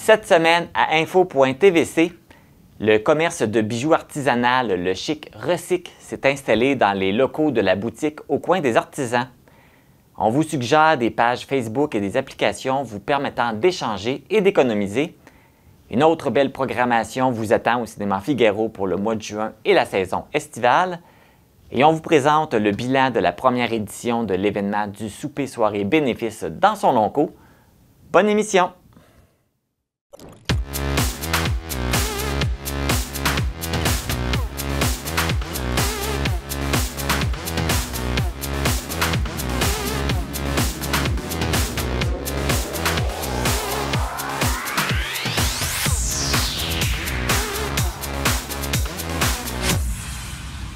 Cette semaine, à info.tvc, le commerce de bijoux artisanal Le Chic Recyc s'est installé dans les locaux de la boutique au coin des artisans. On vous suggère des pages Facebook et des applications vous permettant d'échanger et d'économiser. Une autre belle programmation vous attend au cinéma Figaro pour le mois de juin et la saison estivale. Et on vous présente le bilan de la première édition de l'événement du souper soirée bénéfice dans son long cours. Bonne émission!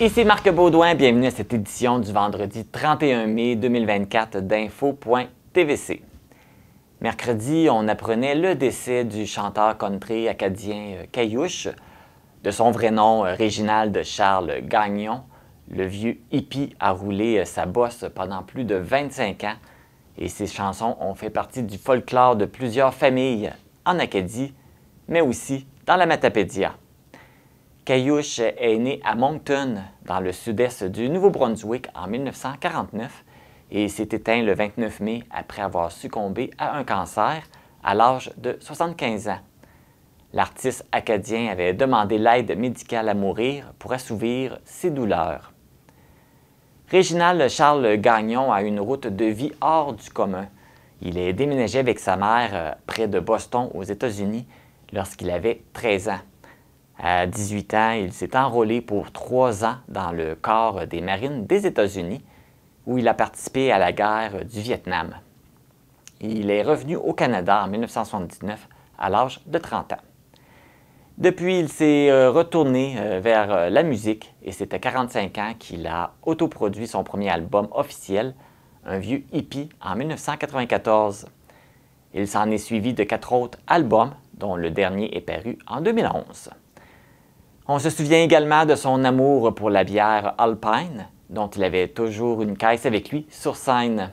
Ici Marc Baudouin, bienvenue à cette édition du vendredi 31 mai 2024 d'info.tvc. Mercredi, on apprenait le décès du chanteur country acadien Caillouche, de son vrai nom Réginald Charles Gagnon. Le vieux hippie a roulé sa bosse pendant plus de 25 ans et ses chansons ont fait partie du folklore de plusieurs familles en Acadie, mais aussi dans la Matapédia. Caillouche est né à Moncton, dans le sud-est du Nouveau-Brunswick, en 1949 et s'est éteint le 29 mai après avoir succombé à un cancer à l'âge de 75 ans. L'artiste acadien avait demandé l'aide médicale à mourir pour assouvir ses douleurs. Réginald Charles Gagnon a une route de vie hors du commun. Il est déménagé avec sa mère près de Boston, aux États-Unis, lorsqu'il avait 13 ans. À 18 ans, il s'est enrôlé pour 3 ans dans le corps des marines des États-Unis, où il a participé à la guerre du Vietnam. Il est revenu au Canada en 1979 à l'âge de 30 ans. Depuis, il s'est retourné vers la musique et c'est à 45 ans qu'il a autoproduit son premier album officiel, Un vieux hippie, en 1994. Il s'en est suivi de 4 autres albums, dont le dernier est paru en 2011. On se souvient également de son amour pour la bière Alpine, dont il avait toujours une caisse avec lui sur scène.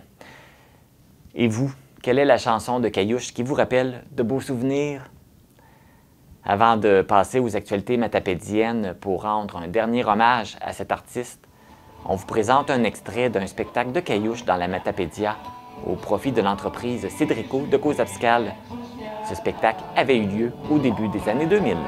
Et vous, quelle est la chanson de Caillouche qui vous rappelle de beaux souvenirs? Avant de passer aux actualités matapédiennes pour rendre un dernier hommage à cet artiste, on vous présente un extrait d'un spectacle de Caillouche dans la Matapédia au profit de l'entreprise Cédrico de Cozapscal. Ce spectacle avait eu lieu au début des années 2000.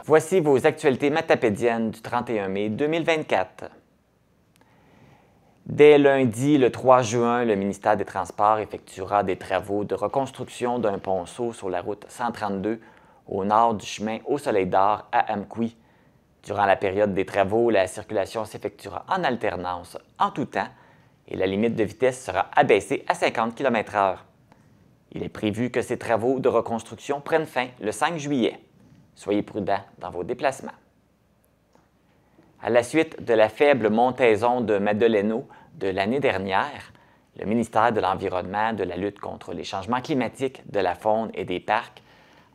Voici vos actualités matapédiennes du 31 mai 2024. Dès lundi, le 3 juin, le ministère des Transports effectuera des travaux de reconstruction d'un ponceau sur la route 132 au nord du chemin au Soleil d'Or à Amqui. Durant la période des travaux, la circulation s'effectuera en alternance en tout temps et la limite de vitesse sera abaissée à 50 km/h. Il est prévu que ces travaux de reconstruction prennent fin le 5 juillet. Soyez prudents dans vos déplacements. À la suite de la faible montaison de Madeleno de l'année dernière, le ministère de l'Environnement, de la lutte contre les changements climatiques, de la faune et des parcs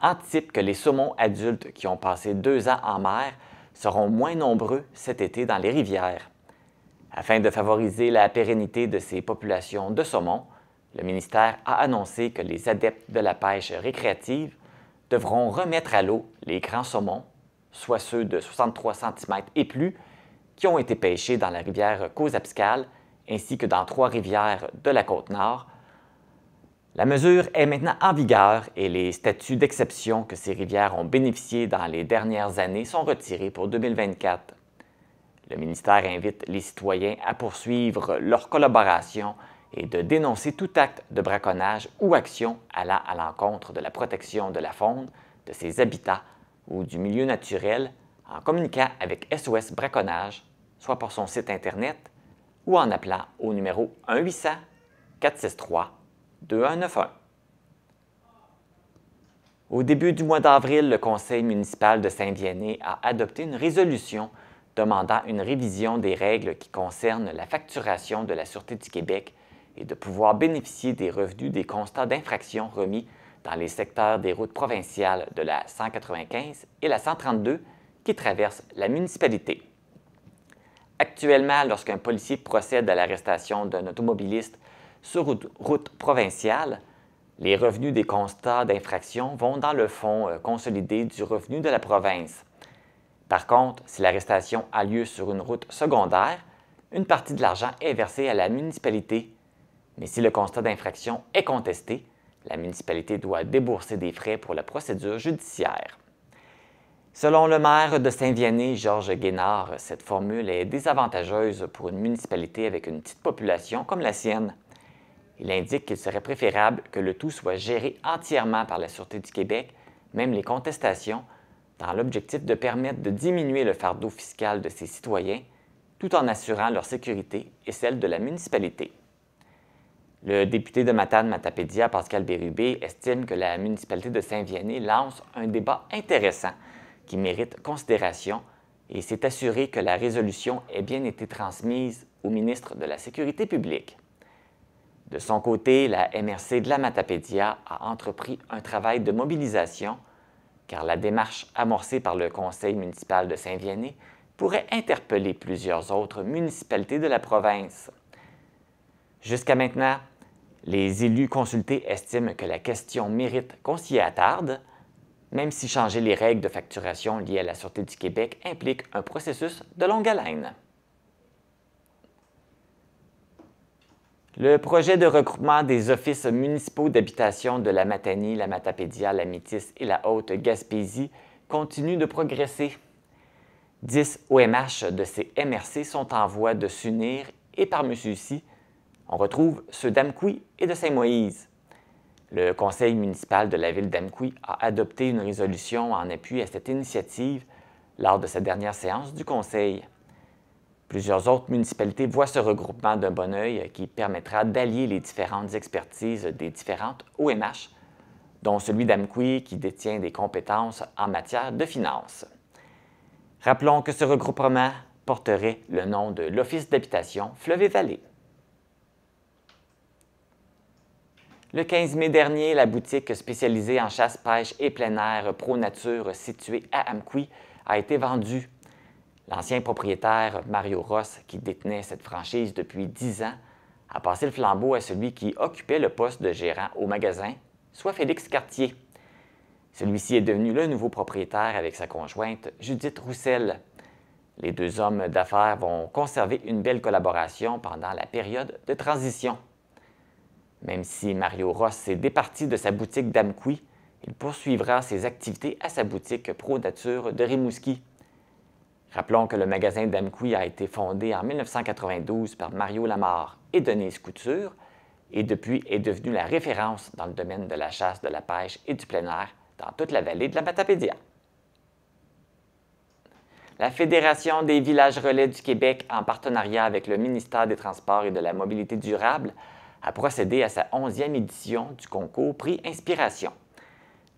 anticipe que les saumons adultes qui ont passé 2 ans en mer seront moins nombreux cet été dans les rivières. Afin de favoriser la pérennité de ces populations de saumons, le ministère a annoncé que les adeptes de la pêche récréative devront remettre à l'eau les grands saumons, soit ceux de 63 cm et plus, qui ont été pêchés dans la rivière Cozapscal ainsi que dans 3 rivières de la Côte-Nord. La mesure est maintenant en vigueur et les statuts d'exception que ces rivières ont bénéficié dans les dernières années sont retirés pour 2024. Le ministère invite les citoyens à poursuivre leur collaboration et de dénoncer tout acte de braconnage ou action allant à l'encontre de la protection de la faune, de ses habitats ou du milieu naturel en communiquant avec SOS Braconnage, soit par son site Internet ou en appelant au numéro 1-800-463-2191. Au début du mois d'avril, le Conseil municipal de Saint-Vianney a adopté une résolution demandant une révision des règles qui concernent la facturation de la Sûreté du Québec et de pouvoir bénéficier des revenus des constats d'infraction remis dans les secteurs des routes provinciales de la 195 et la 132 qui traversent la municipalité. Actuellement, lorsqu'un policier procède à l'arrestation d'un automobiliste sur une route provinciale, les revenus des constats d'infraction vont dans le fonds consolidé du revenu de la province. Par contre, si l'arrestation a lieu sur une route secondaire, une partie de l'argent est versée à la municipalité. Mais si le constat d'infraction est contesté, la municipalité doit débourser des frais pour la procédure judiciaire. Selon le maire de Saint-Vianney, Georges Guénard, cette formule est désavantageuse pour une municipalité avec une petite population comme la sienne. Il indique qu'il serait préférable que le tout soit géré entièrement par la Sûreté du Québec, même les contestations, dans l'objectif de permettre de diminuer le fardeau fiscal de ses citoyens, tout en assurant leur sécurité et celle de la municipalité. Le député de Matane-Matapédia, Pascal Bérubé, estime que la municipalité de Saint-Vianney lance un débat intéressant qui mérite considération et s'est assuré que la résolution ait bien été transmise au ministre de la Sécurité publique. De son côté, la MRC de la Matapédia a entrepris un travail de mobilisation car la démarche amorcée par le conseil municipal de Saint-Vianney pourrait interpeller plusieurs autres municipalités de la province. Jusqu'à maintenant, les élus consultés estiment que la question mérite qu'on s'y attarde, même si changer les règles de facturation liées à la Sûreté du Québec implique un processus de longue haleine. Le projet de regroupement des offices municipaux d'habitation de la Matanie, la Matapédia, la Métis et la Haute-Gaspésie continue de progresser. 10 OMH de ces MRC sont en voie de s'unir et parmi ceux-ci, on retrouve ceux d'Amqui et de Saint-Moïse. Le conseil municipal de la ville d'Amqui a adopté une résolution en appui à cette initiative lors de sa dernière séance du conseil. Plusieurs autres municipalités voient ce regroupement d'un bon œil qui permettra d'allier les différentes expertises des différentes OMH, dont celui d'Amqui qui détient des compétences en matière de finances. Rappelons que ce regroupement porterait le nom de l'Office d'habitation Fleuve et Vallée. Le 15 mai dernier, la boutique spécialisée en chasse, pêche et plein air Pro Nature située à Amqui a été vendue. L'ancien propriétaire Mario Ross, qui détenait cette franchise depuis 10 ans, a passé le flambeau à celui qui occupait le poste de gérant au magasin, soit Félix Cartier. Celui-ci est devenu le nouveau propriétaire avec sa conjointe Judith Roussel. Les deux hommes d'affaires vont conserver une belle collaboration pendant la période de transition. Même si Mario Ross s'est départi de sa boutique d'Amqui, il poursuivra ses activités à sa boutique Pro Nature de Rimouski. Rappelons que le magasin d'Amqui a été fondé en 1992 par Mario Lamarre et Denise Couture et depuis est devenu la référence dans le domaine de la chasse, de la pêche et du plein air dans toute la vallée de la Matapédia. La Fédération des villages relais du Québec, en partenariat avec le ministère des Transports et de la Mobilité durable, a procédé à sa 11e édition du concours Prix Inspiration.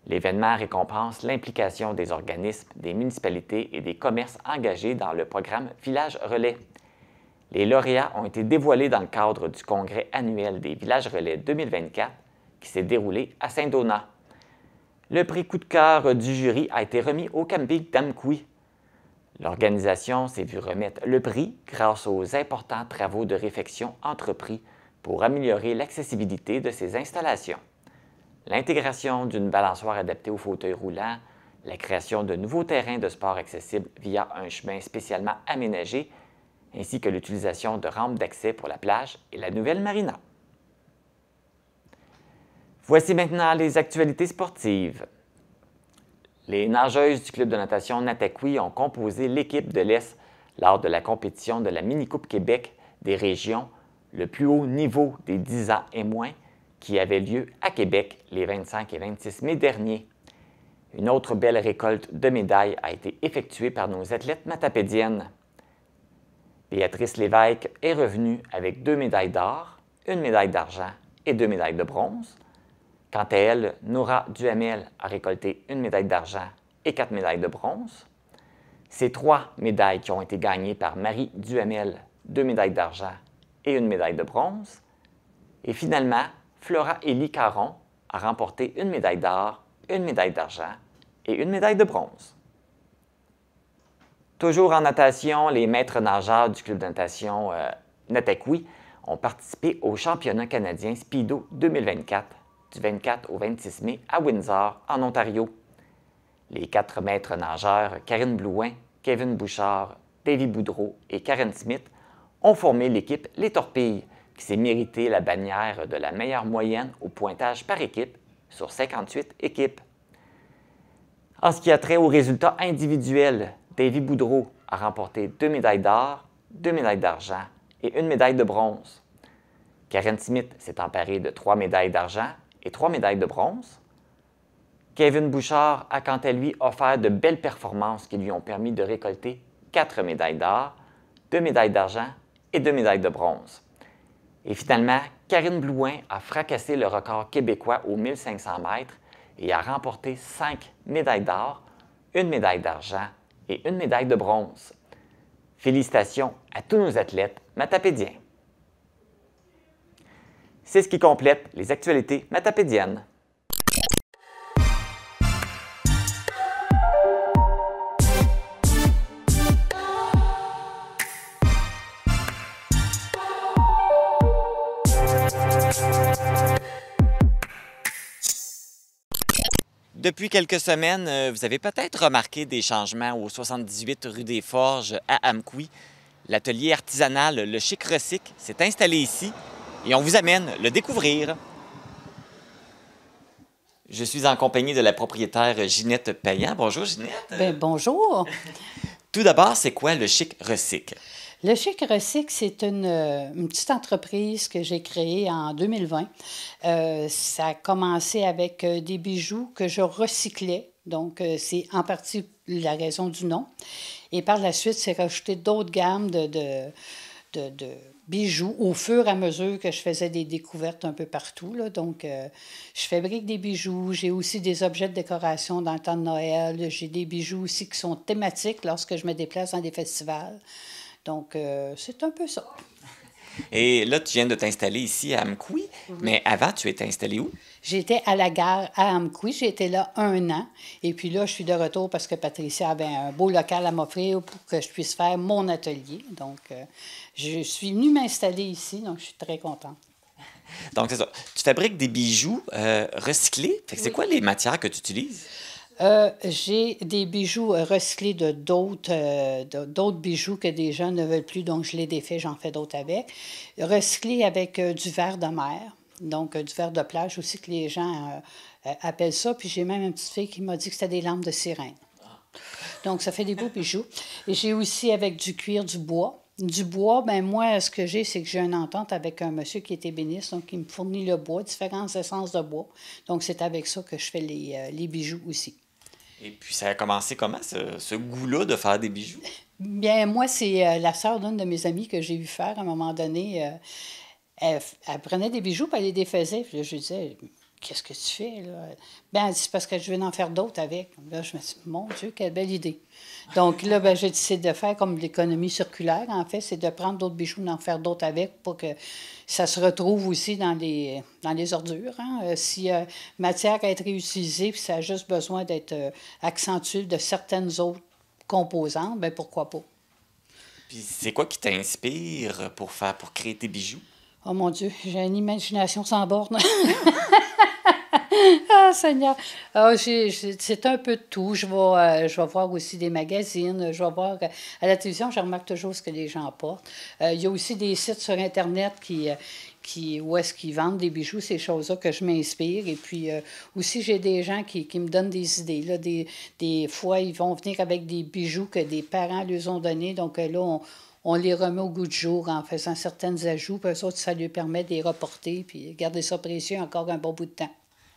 L'événement récompense l'implication des organismes, des municipalités et des commerces engagés dans le programme Villages Relais. Les lauréats ont été dévoilés dans le cadre du congrès annuel des Villages Relais 2024 qui s'est déroulé à Saint-Donat. Le prix coup de cœur du jury a été remis au camping d'Amqui. L'organisation s'est vue remettre le prix grâce aux importants travaux de réfection entrepris pour améliorer l'accessibilité de ces installations. L'intégration d'une balançoire adaptée aux fauteuils roulants, la création de nouveaux terrains de sport accessibles via un chemin spécialement aménagé, ainsi que l'utilisation de rampes d'accès pour la plage et la nouvelle marina. Voici maintenant les actualités sportives. Les nageuses du club de natation Nataqui ont composé l'équipe de l'Est lors de la compétition de la Mini-Coupe Québec des régions, le plus haut niveau des 10 ans et moins, qui avait lieu à Québec les 25 et 26 mai dernier. Une autre belle récolte de médailles a été effectuée par nos athlètes matapédiennes. Béatrice Lévesque est revenue avec 2 médailles d'or, 1 médaille d'argent et 2 médailles de bronze. Quant à elle, Noura Duhamel a récolté une médaille d'argent et 4 médailles de bronze. Ces 3 médailles qui ont été gagnées par Marie Duhamel, 2 médailles d'argent et une médaille de bronze. Et finalement, Flora-Élie Caron a remporté une médaille d'or, une médaille d'argent et une médaille de bronze. Toujours en natation, les maîtres nageurs du club de natation Natakwi ont participé au championnat canadien Speedo 2024 du 24 au 26 mai à Windsor, en Ontario. Les 4 maîtres nageurs, Karine Blouin, Kevin Bouchard, Davy Boudreau et Karen Smith, ont formé l'équipe Les Torpilles, qui s'est mérité la bannière de la meilleure moyenne au pointage par équipe sur 58 équipes. En ce qui a trait aux résultats individuels, Davy Boudreau a remporté 2 médailles d'or, 2 médailles d'argent et une médaille de bronze. Karen Smith s'est emparée de 3 médailles d'argent et 3 médailles de bronze. Kevin Bouchard a quant à lui offert de belles performances qui lui ont permis de récolter 4 médailles d'or, 2 médailles d'argent et 2 médailles de bronze. Et finalement, Karine Blouin a fracassé le record québécois aux 1500 mètres et a remporté 5 médailles d'or, une médaille d'argent et une médaille de bronze. Félicitations à tous nos athlètes matapédiens. C'est ce qui complète les actualités matapédiennes. Depuis quelques semaines, vous avez peut-être remarqué des changements au 78 rue des Forges à Amqui. L'atelier artisanal Le Chic Recyc s'est installé ici et on vous amène le découvrir. Je suis en compagnie de la propriétaire Ginette Payan. Bonjour Ginette. Bien, bonjour. Tout d'abord, c'est quoi Le Chic Recyc? Le Chic Recyc, c'est une petite entreprise que j'ai créée en 2020. Ça a commencé avec des bijoux que je recyclais. Donc, c'est en partie la raison du nom. Et par la suite, c'est rajouté d'autres gammes de bijoux au fur et à mesure que je faisais des découvertes un peu partout, là. Donc, je fabrique des bijoux. J'ai aussi des objets de décoration dans le temps de Noël. J'ai des bijoux aussi qui sont thématiques lorsque je me déplace dans des festivals. Donc, c'est un peu ça. Et là, tu viens de t'installer ici à Amqui, mais avant, tu étais installé où? J'étais à la gare à Amqui. J'ai été là 1 an. Et puis là, je suis de retour parce que Patricia avait un beau local à m'offrir pour que je puisse faire mon atelier. Donc, je suis venue m'installer ici, donc je suis très contente. Donc, c'est ça. Tu fabriques des bijoux recyclés. Fait que c'est quoi les matières que tu utilises? J'ai des bijoux recyclés de d'autres bijoux que des gens ne veulent plus, donc je les défais, j'en fais d'autres avec. Recyclés avec du verre de mer, donc du verre de plage aussi que les gens appellent ça. Puis j'ai même une petite fille qui m'a dit que c'était des lampes de sirène. Donc ça fait des beaux bijoux. Et j'ai aussi avec du cuir, du bois. Du bois, ben moi, ce que j'ai, c'est que j'ai une entente avec un monsieur qui est ébéniste, donc il me fournit le bois, différentes essences de bois. Donc c'est avec ça que je fais les bijoux aussi. Et puis, ça a commencé comment, ce goût-là de faire des bijoux? Bien, moi, c'est la sœur d'une de mes amies que j'ai vu faire à un moment donné. Elle prenait des bijoux, puis elle les défaisait. Puis là, je lui disais, qu'est-ce que tu fais, là? Bien, elle dit, c'est parce que je vais en faire d'autres avec. Là, je me suis dit, mon Dieu, quelle belle idée. Donc là, ben, j'ai décidé de faire comme l'économie circulaire, en fait, c'est de prendre d'autres bijoux, d'en faire d'autres avec pour que ça se retrouve aussi dans les ordures. Hein? Si matière à être réutilisée, puis ça a juste besoin d'être accentué de certaines autres composantes, bien, pourquoi pas? Puis, c'est quoi qui t'inspire pour créer tes bijoux? Oh mon Dieu, j'ai une imagination sans borne. Ah, Seigneur! Ah, c'est un peu de tout. Je vais voir aussi des magazines. Je vais voir à la télévision, je remarque toujours ce que les gens portent. Il y a aussi des sites sur Internet où est-ce qu'ils vendent des bijoux, ces choses-là que je m'inspire. Et puis aussi, j'ai des gens qui me donnent des idées. Là, des fois, ils vont venir avec des bijoux que des parents leur ont donnés. Donc là, on les remet au goût du jour en faisant certains ajouts. Puis eux autres, ça leur permet de les reporter puis garder ça précieux encore un bon bout de temps.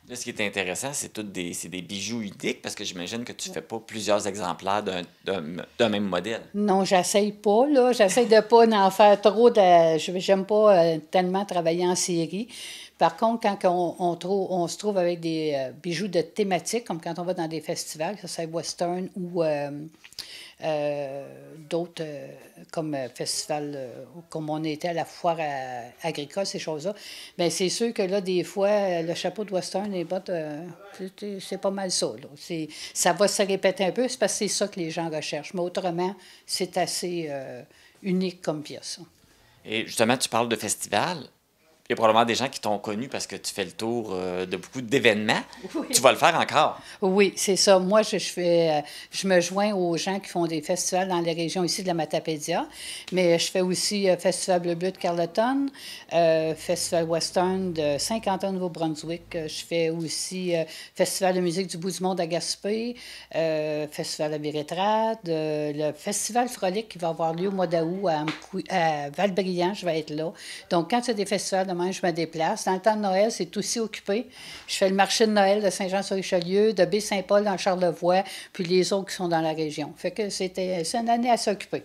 Là, ce qui est intéressant, c'est des bijoux uniques parce que j'imagine que tu ne fais pas plusieurs exemplaires d'un même modèle. Non, j'essaye pas, là. J'essaye de pas en faire trop. J'aime pas tellement travailler en série. Par contre, quand on se trouve avec des bijoux de thématique, comme quand on va dans des festivals, que ce soit western ou d'autres comme festival, comme on était à la foire agricole, ces choses-là, bien, c'est sûr que là, des fois, le chapeau de western, les bottes, c'est pas mal ça. Là. Ça va se répéter un peu, c'est parce que c'est ça que les gens recherchent. Mais autrement, c'est assez unique comme pièce. Et justement, tu parles de festival. Il y a probablement des gens qui t'ont connu parce que tu fais le tour de beaucoup d'événements. Oui. Tu vas le faire encore. Oui, c'est ça. Moi, je me joins aux gens qui font des festivals dans les régions ici de la Matapédia, mais je fais aussi Festival Bleu Bleu de Carleton, Festival Western de Saint-Quentin, Nouveau-Brunswick. Je fais aussi Festival de musique du bout du monde à Gaspé, Festival à Vérétrade, le Festival Frolic qui va avoir lieu au mois d'août à Val-Brillant, je vais être là. Donc, quand il y a des festivals de je me déplace. Dans le temps de Noël, c'est aussi occupé. Je fais le marché de Noël de Saint-Jean-sur-Richelieu, de Baie-Saint-Paul dans Charlevoix, puis les autres qui sont dans la région. Fait que c'est une année à s'occuper.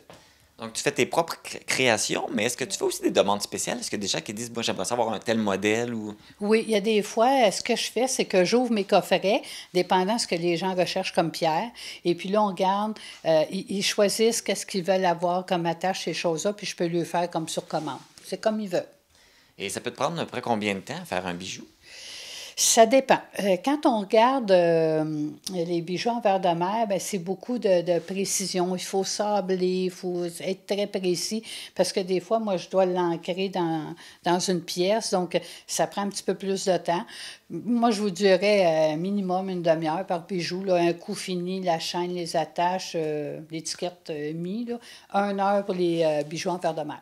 Donc, tu fais tes propres créations, mais est-ce que tu fais aussi des demandes spéciales? Est-ce qu'il y a des gens qui disent, moi, j'aimerais savoir un tel modèle ou... Oui, il y a des fois, ce que je fais, c'est que j'ouvre mes coffrets, dépendant de ce que les gens recherchent comme pierre. Et puis là, on regarde, ils choisissent qu'est-ce qu'ils veulent avoir comme attache, ces choses-là, puis je peux le faire comme sur commande. C'est comme ils veulent. Et ça peut te prendre à peu près combien de temps à faire un bijou? Ça dépend. Quand on regarde les bijoux en verre de mer, bien, c'est beaucoup de précision. Il faut sabler, il faut être très précis parce que des fois, moi, je dois l'ancrer dans une pièce, donc ça prend un petit peu plus de temps. Moi, je vous dirais minimum une demi-heure par bijou. Là, un coup fini, la chaîne, les attaches, l'étiquette mise. 1 heure pour les bijoux en verre de mer.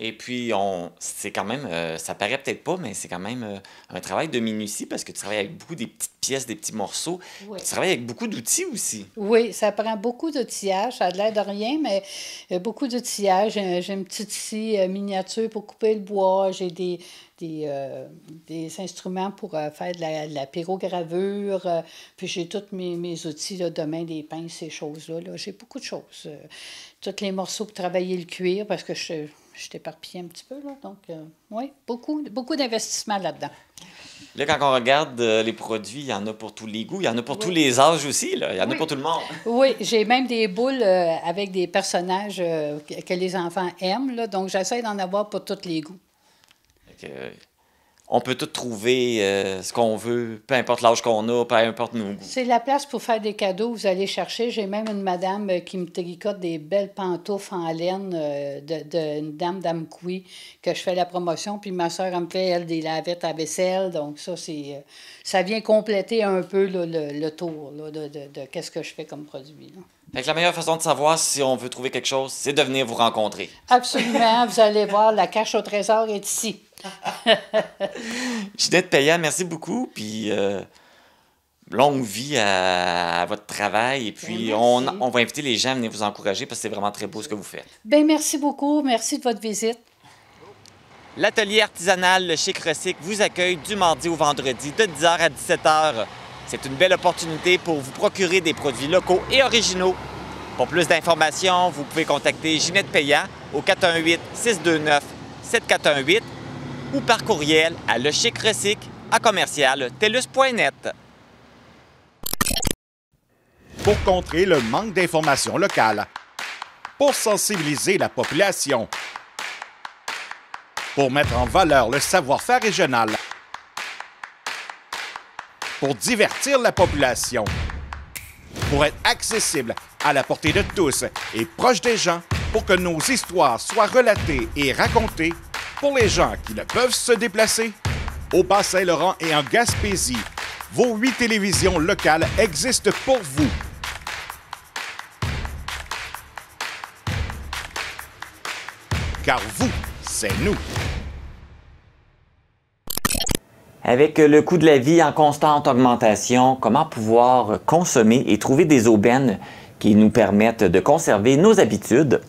Et puis, c'est quand même, ça paraît peut-être pas, mais c'est quand même un travail de minutie parce que tu travailles avec beaucoup des petites pièces, des petits morceaux. Oui. Tu travailles avec beaucoup d'outils aussi. Oui, ça prend beaucoup d'outillage. Ça a l'air de rien, mais beaucoup d'outillage. J'ai une petite scie miniature pour couper le bois. J'ai des instruments pour faire de la pyrogravure. Puis j'ai tous mes outils là, de main, des pinces, ces choses-là. Là. J'ai beaucoup de choses. Tous les morceaux pour travailler le cuir parce que je t'éparpille un petit peu. Là. Donc, oui, beaucoup d'investissement là-dedans. Là, quand on regarde les produits, il y en a pour tous les goûts. Il y en a pour tous les âges aussi. Là. Il y en a pour tout le monde. Oui, j'ai même des boules avec des personnages que les enfants aiment. Là, donc, j'essaie d'en avoir pour tous les goûts. On peut tout trouver ce qu'on veut, peu importe l'âge qu'on a, peu importe nos goûts. C'est la place pour faire des cadeaux. Vous allez chercher. J'ai même une madame qui me tricote des belles pantoufles en laine d'une dame d'Amkoui que je fais la promotion. Puis ma soeur, elle me fait, elle, des lavettes à vaisselle. Donc ça, ça vient compléter un peu là, le tour là, de qu'est-ce que je fais comme produit. Là. Fait que la meilleure façon de savoir si on veut trouver quelque chose, c'est de venir vous rencontrer. Absolument. Vous allez voir, la cache au trésor est ici. Ginette Payan, merci beaucoup. Puis longue vie à votre travail. Et puis on va inviter les gens à venir vous encourager parce que c'est vraiment très beau ce que vous faites. Bien, merci beaucoup. Merci de votre visite. L'atelier artisanal Le Chic Recycle vous accueille du mardi au vendredi de 10h à 17h. C'est une belle opportunité pour vous procurer des produits locaux et originaux. Pour plus d'informations, vous pouvez contacter Ginette Payan au 418-629-7418 ou par courriel à lechicrecycle@tellus.net. Pour contrer le manque d'informations locales, pour sensibiliser la population, pour mettre en valeur le savoir-faire régional, pour divertir la population, pour être accessible à la portée de tous et proche des gens, pour que nos histoires soient relatées et racontées pour les gens qui ne peuvent se déplacer. Au Bas-Saint-Laurent et en Gaspésie, vos 8 télévisions locales existent pour vous. Car vous, c'est nous. Avec le coût de la vie en constante augmentation, comment pouvoir consommer et trouver des aubaines qui nous permettent de conserver nos habitudes?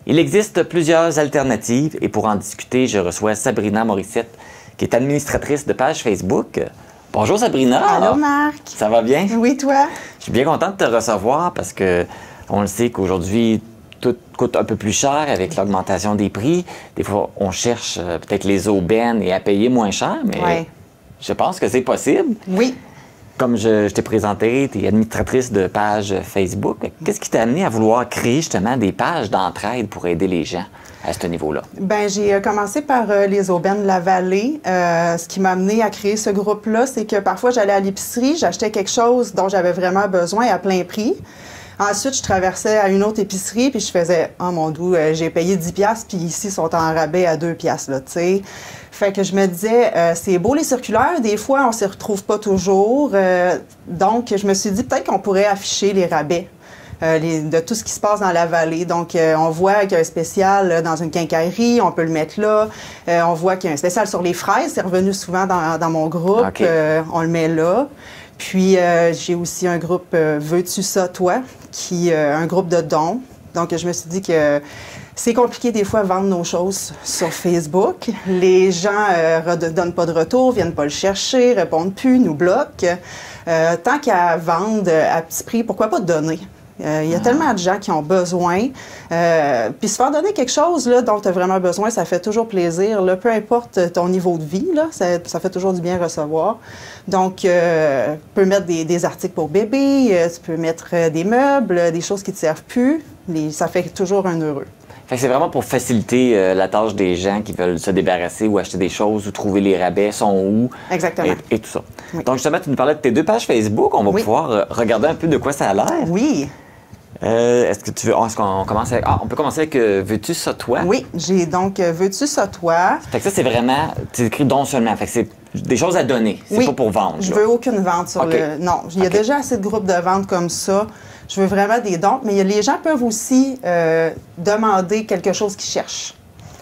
Il existe plusieurs alternatives et pour en discuter, je reçois Sabrina Morissette, qui est administratrice de page Facebook. Bonjour Sabrina! Allô Marc! Ça va bien? Oui, toi? Je suis bien content de te recevoir parce que on le sait qu'aujourd'hui, tout coûte un peu plus cher avec l'augmentation des prix. Des fois, on cherche peut-être les aubaines et à payer moins cher, mais je pense que c'est possible. Oui. Comme je t'ai présenté, tu es administratrice de page Facebook. Qu'est-ce qui t'a amené à vouloir créer justement des pages d'entraide pour aider les gens à ce niveau-là? Bien, j'ai commencé par les aubaines de la vallée. Ce qui m'a amené à créer ce groupe-là, c'est que parfois, j'allais à l'épicerie, j'achetais quelque chose dont j'avais vraiment besoin à plein prix. Ensuite, je traversais à une autre épicerie, puis je faisais « Oh mon Dieu, j'ai payé 10$, puis ici, ils sont en rabais à 2$, là, tu sais. » Fait que je me disais, c'est beau les circulaires, des fois, on ne s'y retrouve pas toujours. Donc, je me suis dit, peut-être qu'on pourrait afficher les rabais de tout ce qui se passe dans la vallée. Donc, on voit qu'il y a un spécial dans une quincaillerie, on peut le mettre là. On voit qu'il y a un spécial sur les fraises, c'est revenu souvent dans mon groupe, okay. On le met là. Puis, j'ai aussi un groupe Veux-tu ça, toi, qui est un groupe de dons. Donc, je me suis dit que c'est compliqué des fois de vendre nos choses sur Facebook. Les gens ne donnent pas de retour, viennent pas le chercher, répondent plus, nous bloquent. Tant qu'à vendre à petit prix, pourquoi pas donner? Il y a tellement de gens qui ont besoin. Puis se faire donner quelque chose là, dont tu as vraiment besoin, ça fait toujours plaisir. Là, peu importe ton niveau de vie, là, ça fait toujours du bien recevoir. Donc, tu peux mettre des articles pour bébé, tu peux mettre des meubles, des choses qui ne te servent plus. Ça fait toujours un heureux. Fait que c'est vraiment pour faciliter la tâche des gens qui veulent se débarrasser ou acheter des choses ou trouver les rabais, sont où. Exactement. Et tout ça. Oui. Donc, justement, tu nous parlais de tes 2 pages Facebook. On va pouvoir regarder un peu de quoi ça a l'air. Oui. Est-ce que tu veux. Est-ce qu'on commence avec. On peut commencer avec Veux-tu ça, toi? Oui, j'ai donc Veux-tu ça, toi? Fait que ça, c'est vraiment. Tu écris don seulement. Fait que c'est des choses à donner. C'est pas pour vendre. Je veux aucune vente sur le. Non, il y a déjà assez de groupes de vente comme ça. Je veux vraiment des dons, mais les gens peuvent aussi demander quelque chose qu'ils cherchent.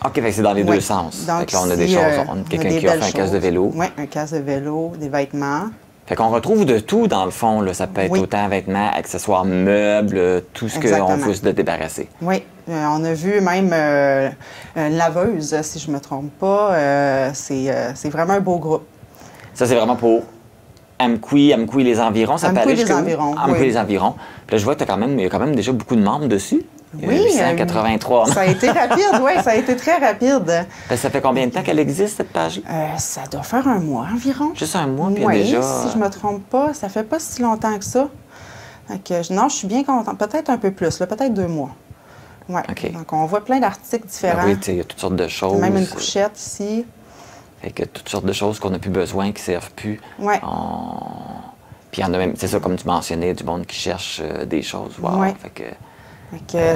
OK, fait que c'est dans les deux sens. Donc, fait que là, on a des choses. On a quelqu'un qui offre un casque de vélo. Oui, un casque de vélo, des vêtements. Fait qu'on retrouve de tout, dans le fond. Là. Ça peut être autant vêtements, accessoires, meubles, tout ce qu'on veut se débarrasser. Oui. On a vu même une laveuse, si je ne me trompe pas. C'est vraiment un beau groupe. Ça, c'est vraiment pour Amqui les environs. Ça peut aller jusqu'à Amqui les environs. Puis là, je vois qu'il y a quand même déjà beaucoup de membres dessus. Oui, 883. Ça a été rapide, oui, ça a été très rapide. Ça fait combien de temps qu'elle existe, cette page-là? Ça doit faire un mois environ. Juste un mois, puis oui, déjà... si je me trompe pas, ça fait pas si longtemps que ça. Non, je suis bien contente. Peut-être un peu plus, peut-être 2 mois. Oui. Okay. Donc, on voit plein d'articles différents. Oui, il y a toutes sortes de choses. Même une couchette ici. Fait que toutes sortes de choses qu'on n'a plus besoin, qui ne servent plus. Oui. Puis il y en a même, c'est ça, comme tu mentionnais, du monde qui cherche des choses. Wow. Oui. Fait que...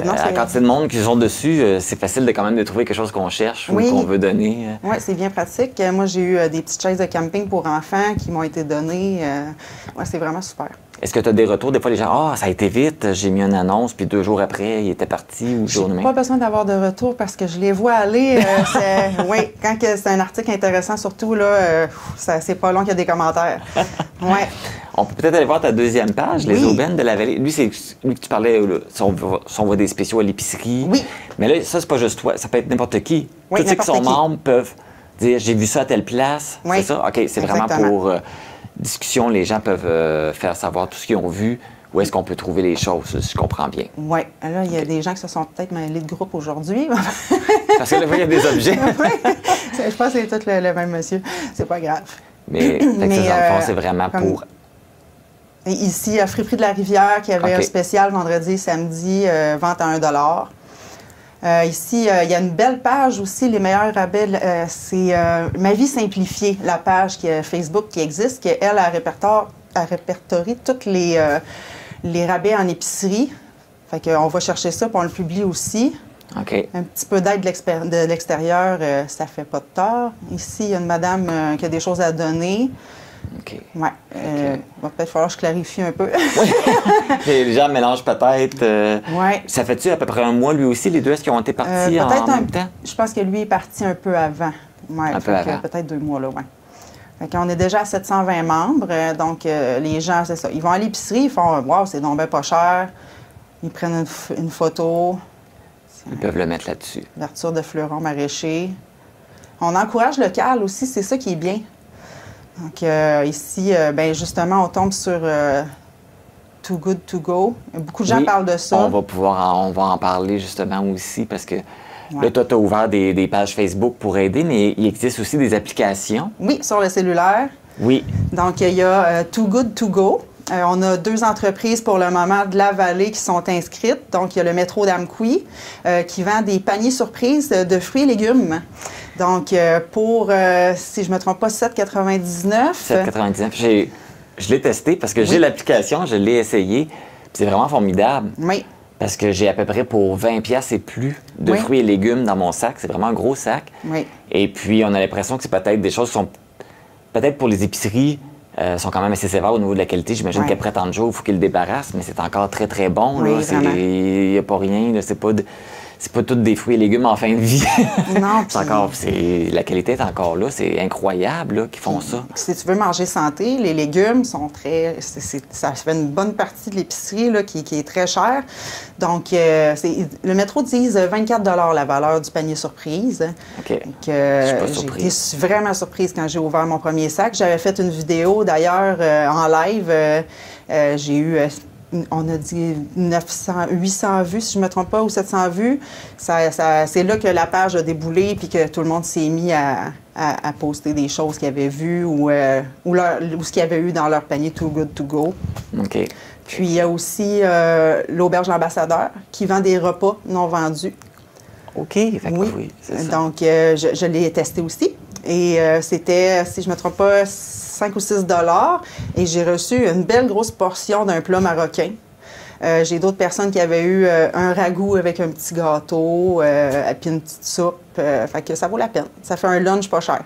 la quantité de monde qui sont dessus, c'est facile de quand même de trouver quelque chose qu'on cherche ou qu'on veut donner. Oui, c'est bien pratique. Moi, j'ai eu des petites chaises de camping pour enfants qui m'ont été données. Oui, c'est vraiment super. Est-ce que tu as des retours? Des fois, les gens, ça a été vite, j'ai mis une annonce, puis 2 jours après, il était parti ou jour demain. Pas besoin d'avoir de retour parce que je les vois aller. Oui, quand c'est un article intéressant, surtout, là, c'est pas long qu'il y a des commentaires. Oui. On peut peut-être aller voir ta 2e page, les aubaines de la vallée. Lui, c'est lui que tu parlais, si on voit des spéciaux à l'épicerie. Oui. Mais là, ça, c'est pas juste toi, ça peut être n'importe qui. Oui, tous ceux qui sont membres peuvent dire, j'ai vu ça à telle place. Oui. C'est ça? OK, c'est vraiment pour discussion. Les gens peuvent faire savoir tout ce qu'ils ont vu. Où est-ce qu'on peut trouver les choses, si je comprends bien? Oui. Là, il y a des gens qui se sont peut-être mêlés de groupe aujourd'hui. Parce que là, il y a des objets. Oui. Je pense que c'est tout le même monsieur. C'est pas grave. Mais, dans le fond, c'est vraiment pour... Et ici, à Friperie de la Rivière, qui avait un spécial vendredi et samedi, vente à 1$. Ici, il y a une belle page aussi, les meilleurs rabais. C'est Ma vie simplifiée, la page Facebook qui existe, qui, elle, a répertorié tous les rabais en épicerie. Fait qu'on va chercher ça, puis on le publie aussi. OK. Un petit peu d'aide de l'extérieur, ça fait pas de tort. Ici, il y a une madame qui a des choses à donner. OK. Oui. Va peut-être falloir que je clarifie un peu. Oui. Les gens mélangent peut-être. Oui. Ça fait-tu à peu près un mois, lui aussi, les deux? Est-ce qu'ils ont été partis en même temps? Je pense que lui est parti un peu avant. Ouais, un peu avant. Peut-être 2 mois, là, oui. On est déjà à 720 membres. Donc, les gens, c'est ça. Ils vont à l'épicerie, ils font « Wow, c'est donc bien pas cher ». Ils prennent une photo. Ils peuvent le mettre là-dessus. Ouverture de fleurons maraîchers. On encourage le local aussi, c'est ça qui est bien. Donc, ici, justement, on tombe sur Too Good To Go. Beaucoup de gens Oui, parlent de ça. on va en parler justement aussi parce que là, toi, tu as ouvert des pages Facebook pour aider, mais il existe aussi des applications. Oui, sur le cellulaire. Oui. Donc, il y a Too Good To Go. On a 2 entreprises pour le moment de la vallée qui sont inscrites. Donc, il y a le métro d'Amqui qui vend des paniers surprises de fruits et légumes. Donc, pour, si je ne me trompe pas, 7,99. 7,99. Je l'ai testé parce que j'ai l'application, je l'ai essayé. Puis c'est vraiment formidable. Oui. Parce que j'ai à peu près pour 20$ et plus de fruits et légumes dans mon sac. C'est vraiment un gros sac. Oui. Et puis, on a l'impression que c'est peut-être des choses qui sont... Peut-être pour les épiceries, sont quand même assez sévères au niveau de la qualité. J'imagine qu'après tant de jours, il faut qu'ils le débarrassent, mais c'est encore très, très bon. Oui, il n'y a pas rien. C'est pas tous des fruits et légumes en fin de vie. Non, la qualité est encore là. C'est incroyable là, qu'ils font ça. Si tu veux manger santé, les légumes sont très... ça fait une bonne partie de l'épicerie là, qui est très chère. Donc, le métro dit 24 $ la valeur du panier surprise. OK. J'ai été vraiment surprise quand j'ai ouvert mon premier sac. J'avais fait une vidéo, d'ailleurs, en live. J'ai eu... on a dit 800 vues, si je ne me trompe pas, ou 700 vues. C'est là que la page a déboulé puis que tout le monde s'est mis à poster des choses qu'ils avaient vues ou ce qu'ils avaient eu dans leur panier Too Good To Go. OK. Puis il y a aussi l'Auberge L'Ambassadeur qui vend des repas non vendus. OK. Oui, c'est ça. Donc je l'ai testé aussi. Et c'était, si je ne me trompe pas, 5 ou 6 $ et j'ai reçu une belle grosse portion d'un plat marocain. J'ai d'autres personnes qui avaient eu un ragoût avec un petit gâteau, puis une petite soupe. Fait que ça vaut la peine. Ça fait un lunch pas cher.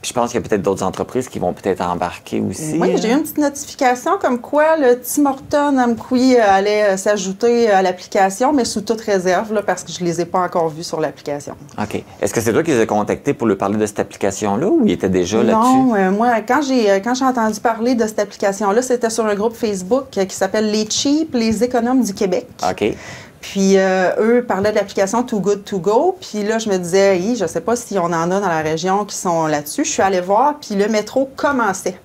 Puis je pense qu'il y a peut-être d'autres entreprises qui vont peut-être embarquer aussi. Oui, j'ai eu une petite notification comme quoi le Tim Hortons Amqui allait s'ajouter à l'application, mais sous toute réserve, là, parce que je ne les ai pas encore vus sur l'application. OK. Est-ce que c'est toi qui les as contactés pour leur parler de cette application-là ou ils étaient déjà là-dessus? Non, moi, quand j'ai entendu parler de cette application-là, c'était sur un groupe Facebook qui s'appelle Les Cheap, les économes du Québec. OK. Puis eux parlaient de l'application Too Good To Go. Puis là, je me disais, je ne sais pas si on en a dans la région qui sont là-dessus. Je suis allée voir, puis le métro commençait.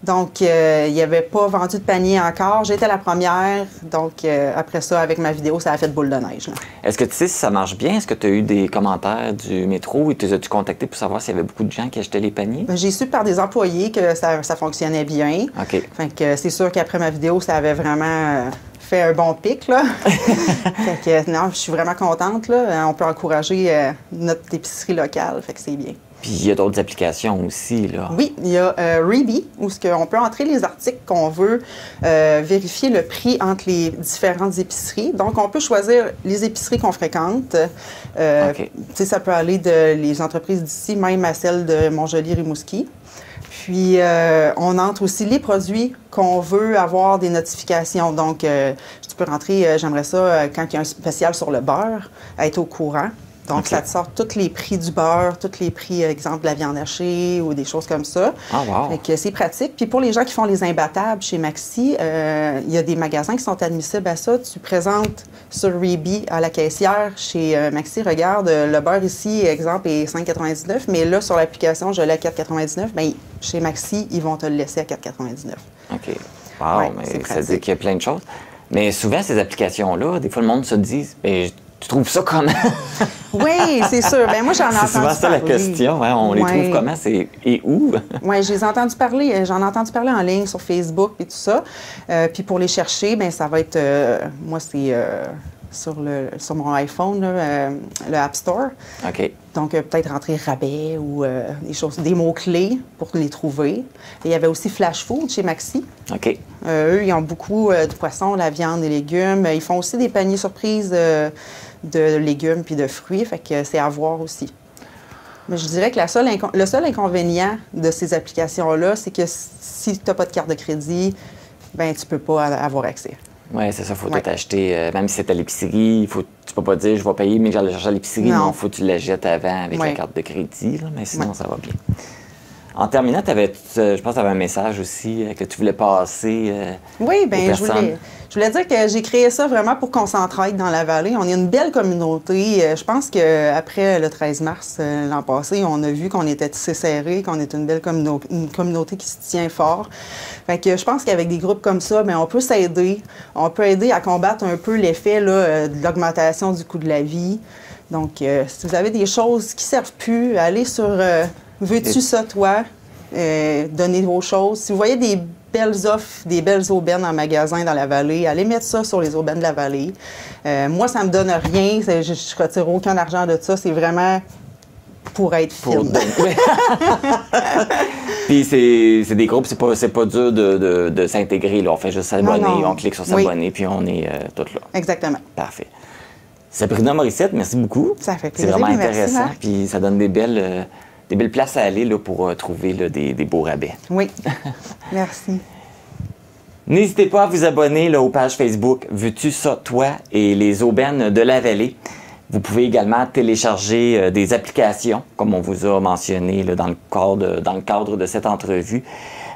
Donc, il n'y avait pas vendu de panier encore. J'étais la première. Donc, après ça, avec ma vidéo, ça a fait boule de neige. Est-ce que tu sais si ça marche bien? Est-ce que tu as eu des commentaires du métro ou as-tu contacté pour savoir s'il y avait beaucoup de gens qui achetaient les paniers? J'ai su par des employés que ça fonctionnait bien. OK. Fait que c'est sûr qu'après ma vidéo, ça avait vraiment... fait un bon pic, là. Fait que, non, je suis vraiment contente, là. On peut encourager notre épicerie locale, fait que c'est bien. Puis il y a d'autres applications aussi, là. Oui, il y a Reebee, où on peut entrer les articles qu'on veut, vérifier le prix entre les différentes épiceries. Donc, on peut choisir les épiceries qu'on fréquente. OK. Ça peut aller les entreprises d'ici, même à celles de Montjoly-Rimouski. Puis, on entre aussi les produits qu'on veut avoir des notifications. Donc, tu peux rentrer, j'aimerais ça, quand il y a un spécial sur le beurre, être au courant. Donc, OK. ça te sort tous les prix du beurre, tous les prix, exemple, de la viande hachée ou des choses comme ça. Ah, wow! Fait que c'est pratique. Puis pour les gens qui font les imbattables chez Maxi, il y a des magasins qui sont admissibles à ça. Tu présentes sur Reebee à la caissière chez Maxi, regarde, le beurre ici, exemple, est 5,99, mais là, sur l'application, je l'ai à 4,99. Bien, chez Maxi, ils vont te le laisser à 4,99. OK. Wow, Ouais, mais c'est ça pratique. veut dire qu'il y a plein de choses. Mais souvent, ces applications-là, des fois, le monde se dit, ben, tu trouves ça comment? Oui, c'est sûr. Bien, moi, j'en ai entendu C'est souvent ça la parler. question. Hein? On les trouve comment et où? Oui, je les ai entendus parler. J'en ai entendu parler en ligne sur Facebook et tout ça. Puis pour les chercher, bien, ça va être... moi, c'est sur mon iPhone, là, le App Store. OK. Donc, peut-être rentrer rabais ou des mots-clés pour les trouver. Et il y avait aussi Flash Food chez Maxi. OK. Eux, ils ont beaucoup de poissons, la viande, des légumes. Ils font aussi des paniers surprises de légumes puis de fruits. Fait que c'est à voir aussi. Mais je dirais que le seul inconvénient de ces applications-là, c'est que si tu n'as pas de carte de crédit, ben tu peux pas avoir accès. Oui, c'est ça. Il faut tout acheter. Même si c'est à l'épicerie, tu peux pas dire je vais payer, mais j'allais chercher à l'épicerie. Non, il faut que tu l'achètes avant avec la carte de crédit. Là, mais sinon, ça va bien. En terminant, je pense que tu avais un message aussi que tu voulais passer oui, bien, aux personnes. Je voulais dire que j'ai créé ça vraiment pour qu'on s'entraide dans la vallée. On est une belle communauté. Je pense qu'après le 13 mars l'an passé, on a vu qu'on était tissés serrés, qu'on est une belle une communauté qui se tient fort. Fait que je pense qu'avec des groupes comme ça, bien, on peut s'aider. On peut aider à combattre un peu l'effet là, de l'augmentation du coût de la vie. Donc, si vous avez des choses qui ne servent plus, allez sur Veux-tu ça, toi? Donnez vos choses. Si vous voyez des belles offres, des belles aubaines en magasin dans la vallée, allez mettre ça sur les aubaines de la vallée. Moi, ça ne me donne rien. Je ne retire aucun argent de ça. C'est vraiment pour être fine. Puis c'est des groupes, c'est pas dur de s'intégrer. On fait juste s'abonner, on clique sur s'abonner, puis on est tous là. Exactement. Parfait. Sabrina Morissette, merci beaucoup. Ça fait plaisir. C'est vraiment intéressant, merci, puis ça donne des belles places à aller là, pour trouver là, des beaux rabais. Oui, merci. N'hésitez pas à vous abonner là, aux pages Facebook Veux-tu ça, toi et les aubaines de la vallée. Vous pouvez également télécharger des applications, comme on vous a mentionné là, dans le cadre de cette entrevue.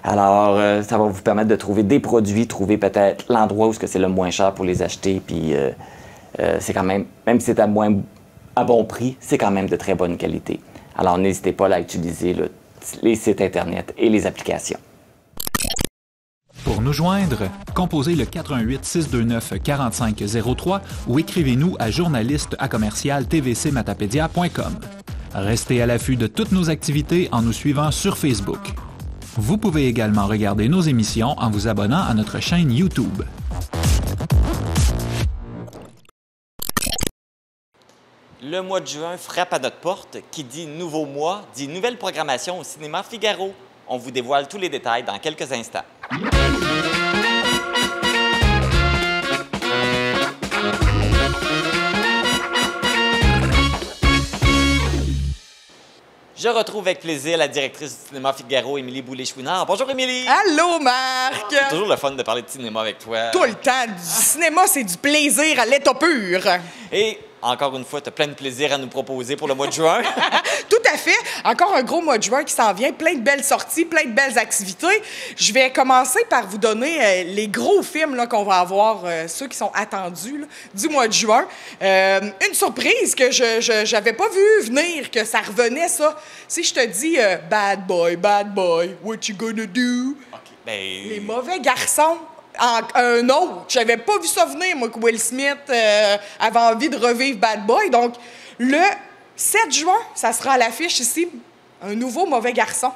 Alors, ça va vous permettre de trouver des produits, trouver peut-être l'endroit où c'est le moins cher pour les acheter, puis c'est quand même si c'est à bon prix, c'est quand même de très bonne qualité. Alors, n'hésitez pas à utiliser les sites Internet et les applications. Pour nous joindre, composez le 418-629-4503 ou écrivez-nous à journaliste@tvcmatapedia.com. Restez à l'affût de toutes nos activités en nous suivant sur Facebook. Vous pouvez également regarder nos émissions en vous abonnant à notre chaîne YouTube. Le mois de juin frappe à notre porte. Qui dit nouveau mois, dit nouvelle programmation au cinéma Figaro. On vous dévoile tous les détails dans quelques instants. Je retrouve avec plaisir la directrice du cinéma Figaro, Émilie Boulay-Chouinard. Bonjour, Émilie! Allô, Marc! C'est toujours le fun de parler de cinéma avec toi. Tout le temps. Du cinéma, c'est du plaisir à l'état pur. Et encore une fois, tu as plein de plaisir à nous proposer pour le mois de juin. Tout à fait. Encore un gros mois de juin qui s'en vient. Plein de belles sorties, plein de belles activités. Je vais commencer par vous donner les gros films là, qu'on va avoir, ceux qui sont attendus là, du mois de juin. Une surprise que je n'avais pas vu venir, que ça revenait, ça. Si je te dis Bad Boy, what you gonna do? Okay, ben... Les mauvais garçons. Un autre. J'avais pas vu ça venir, moi, que Will Smith avait envie de revivre Bad Boy. Donc, le 7 juin, ça sera à l'affiche ici, un nouveau mauvais garçon.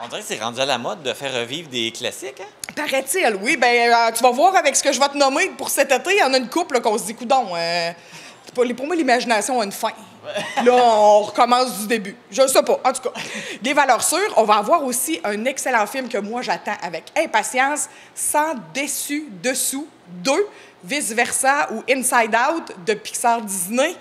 On dirait que c'est rendu à la mode de faire revivre des classiques, hein? Paraît-il, oui. Ben, tu vas voir avec ce que je vais te nommer pour cet été, il y en a une couple qu'on se dit, coudon, pour moi, l'imagination a une fin. Là, on recommence du début. Je sais pas. En tout cas, des valeurs sûres. On va avoir aussi un excellent film que moi, j'attends avec impatience, Sans déçu dessous 2, Vice-versa ou Inside Out de Pixar Disney.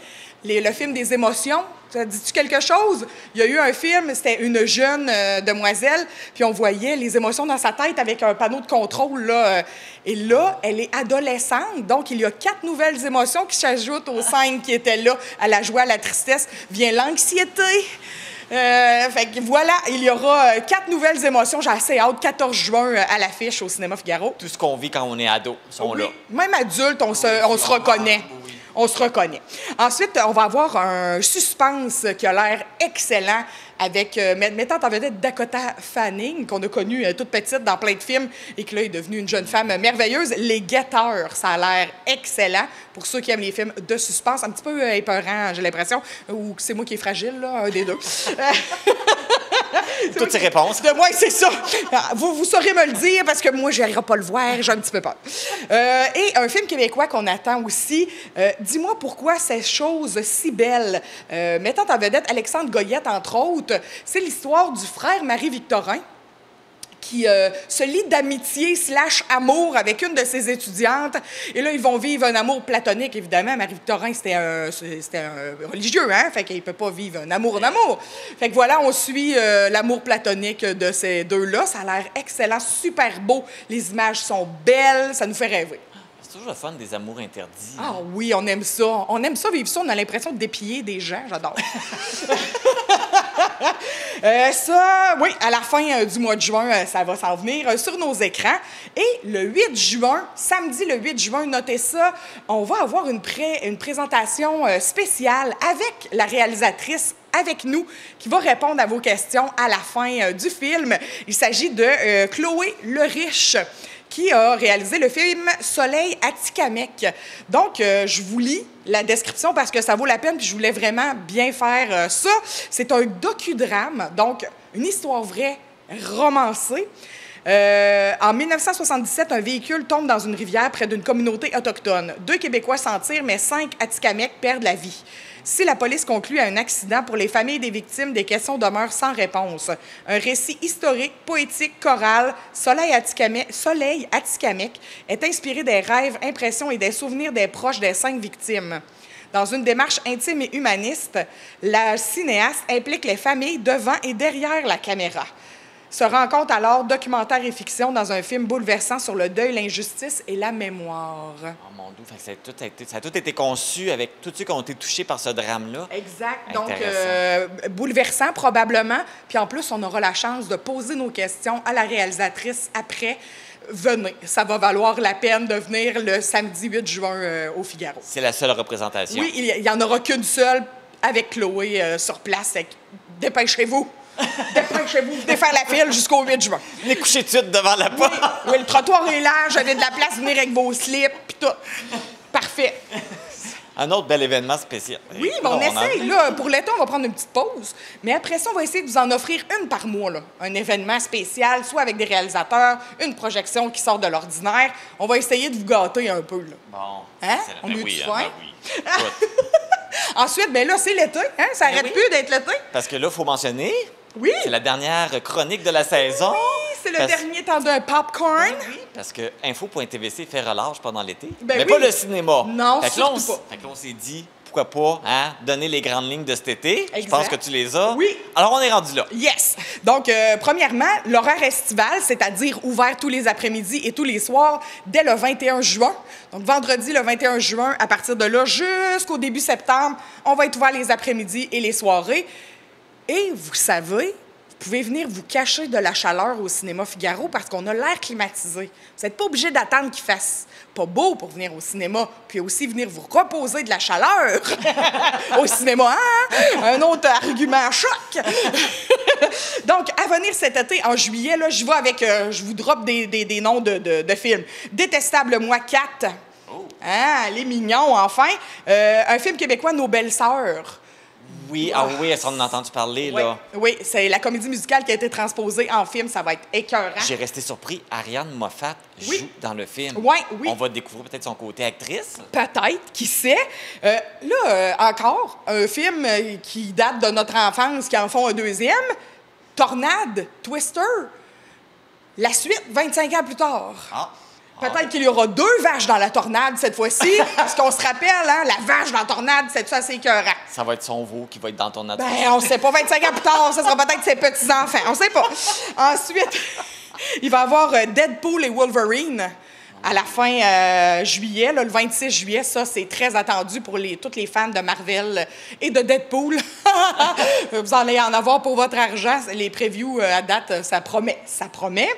Le film des émotions. Ça dit-tu quelque chose? Il y a eu un film, c'était une jeune demoiselle, puis on voyait les émotions dans sa tête avec un panneau de contrôle, là. Et là, elle est adolescente, donc il y a 4 nouvelles émotions qui s'ajoutent aux 5 qui étaient là. À la joie, à la tristesse, vient l'anxiété. Fait que voilà, il y aura 4 nouvelles émotions. J'ai assez hâte, 14 juin à l'affiche au Cinéma Figaro. Tout ce qu'on vit quand on est ado, sont là. Même adulte, on se reconnaît. On se reconnaît. Ensuite, on va avoir un suspense qui a l'air excellent avec, mettant en vedette Dakota Fanning, qu'on a connue toute petite dans plein de films et qui là est devenue une jeune femme merveilleuse. Les Guetteurs, ça a l'air excellent pour ceux qui aiment les films de suspense. Un petit peu épeurant, j'ai l'impression, ou c'est moi qui est fragile, là, un des deux. Toutes ces réponses. De moi, c'est ça. Vous saurez me le dire parce que moi, je n'irai pas le voir. J'ai un petit peu peur. Et un film québécois qu'on attend aussi. Dis-moi pourquoi ces choses si belles. Mettant en vedette Alexandre Goyette, entre autres. C'est l'histoire du frère Marie-Victorin qui se lie d'amitié / amour avec une de ses étudiantes. Et là, ils vont vivre un amour platonique, évidemment. Marie-Victorin, c'était un religieux, hein? Fait qu'il ne peut pas vivre un amour d'amour. Fait que voilà, on suit l'amour platonique de ces deux-là. Ça a l'air excellent, super beau. Les images sont belles, ça nous fait rêver. C'est toujours le fun des amours interdits. Ah oui, on aime ça. On aime ça, vivre ça. On a l'impression de dépiller des gens. J'adore. Ça, oui, à la fin du mois de juin, ça va s'en venir sur nos écrans. Et le 8 juin, samedi le 8 juin, notez ça, on va avoir une présentation spéciale avec la réalisatrice avec nous, qui va répondre à vos questions à la fin du film. Il s'agit de Chloé Leriche, qui a réalisé le film Soleil Atikamekw. Donc, je vous lis la description parce que ça vaut la peine, puis je voulais vraiment bien faire ça. C'est un docudrame, donc une histoire vraie, romancée. En 1977, un véhicule tombe dans une rivière près d'une communauté autochtone. 2 Québécois s'en tirent, mais 5 Atikamekw perdent la vie. Si la police conclut à un accident, pour les familles des victimes, des questions demeurent sans réponse. Un récit historique, poétique, choral, Soleil Atikamekw est inspiré des rêves, impressions et des souvenirs des proches des 5 victimes. Dans une démarche intime et humaniste, la cinéaste implique les familles devant et derrière la caméra. Se rencontrent alors documentaire et fiction dans un film bouleversant sur le deuil, l'injustice et la mémoire. Oh mon Dieu, ça a tout été conçu avec tous ceux qui ont été touchés par ce drame-là. Exact. Donc, bouleversant probablement. Puis en plus, on aura la chance de poser nos questions à la réalisatrice après. Venez, ça va valoir la peine de venir le samedi 8 juin au Figaro. C'est la seule représentation. Oui, il n'y en aura qu'une seule avec Chloé sur place. Dépêchez-vous. Dépêchez-vous, venez faire la file jusqu'au 8 juin. Venez coucher tout de suite devant la porte. Oui, le trottoir est large, j'avais de la place, venir avec vos slips, puis tout. Parfait. Un autre bel événement spécial. Oui, mais on essaye. Là, pour l'été, on va prendre une petite pause. Mais après ça, on va essayer de vous en offrir une par mois. Là. Un événement spécial, soit avec des réalisateurs, une projection qui sort de l'ordinaire. On va essayer de vous gâter un peu. Là. Bon. Hein? On a eu du soin? Oui. Ensuite, bien là, c'est l'été. Hein? Ça n'arrête plus d'être l'été. Parce que là, il faut mentionner... Oui. C'est la dernière chronique de la saison. Oui, c'est le dernier temps d'un popcorn. Oui, parce que Info.tvc fait relâche pendant l'été. Ben mais oui. pas le cinéma. Non, fait que surtout là, pas. Fait que là, on s'est dit, pourquoi pas, donner les grandes lignes de cet été. Exact. Je pense que tu les as. Oui. Alors, on est rendu là. Yes. Donc, premièrement, l'horaire estival, c'est-à-dire ouvert tous les après-midi et tous les soirs dès le 21 juin. Donc, vendredi, le 21 juin, à partir de là, jusqu'au début septembre, on va être ouvert les après-midi et les soirées. Et vous savez... Vous pouvez venir vous cacher de la chaleur au cinéma Figaro parce qu'on a l'air climatisé. Vous n'êtes pas obligé d'attendre qu'il fasse pas beau pour venir au cinéma, puis aussi venir vous reposer de la chaleur au cinéma. Hein? Un autre argument choc. Donc, à venir cet été, en juillet, là, je vais avec... je vous drop des noms de films. Détestable moi 4. Oh. Hein? Les mignons, enfin. Un film québécois, Nos belles-sœurs. Oui, oui, est-ce qu'on en a entendu parler, là? Oui, c'est la comédie musicale qui a été transposée en film. Ça va être écœurant. J'ai resté surpris. Ariane Moffat joue dans le film. Oui, oui. On va découvrir peut-être son côté actrice. Peut-être, qui sait. Encore, un film qui date de notre enfance, qui en font un deuxième. Tornade, Twister. La suite, 25 ans plus tard. Ah. Peut-être qu'il y aura 2 vaches dans la tornade cette fois-ci, parce qu'on se rappelle, hein, la vache dans la tornade, c'est ça, c'est écœurant. Ça va être son veau qui va être dans ton Ben, on sait pas. 25 ans plus tard, ça sera peut-être ses petits-enfants. On sait pas. Ensuite, il va y avoir Deadpool et Wolverine à la fin juillet, là, le 26 juillet. Ça, c'est très attendu pour tous les fans de Marvel et de Deadpool. Vous allez en avoir pour votre argent. Les previews à date, ça promet. Ça promet.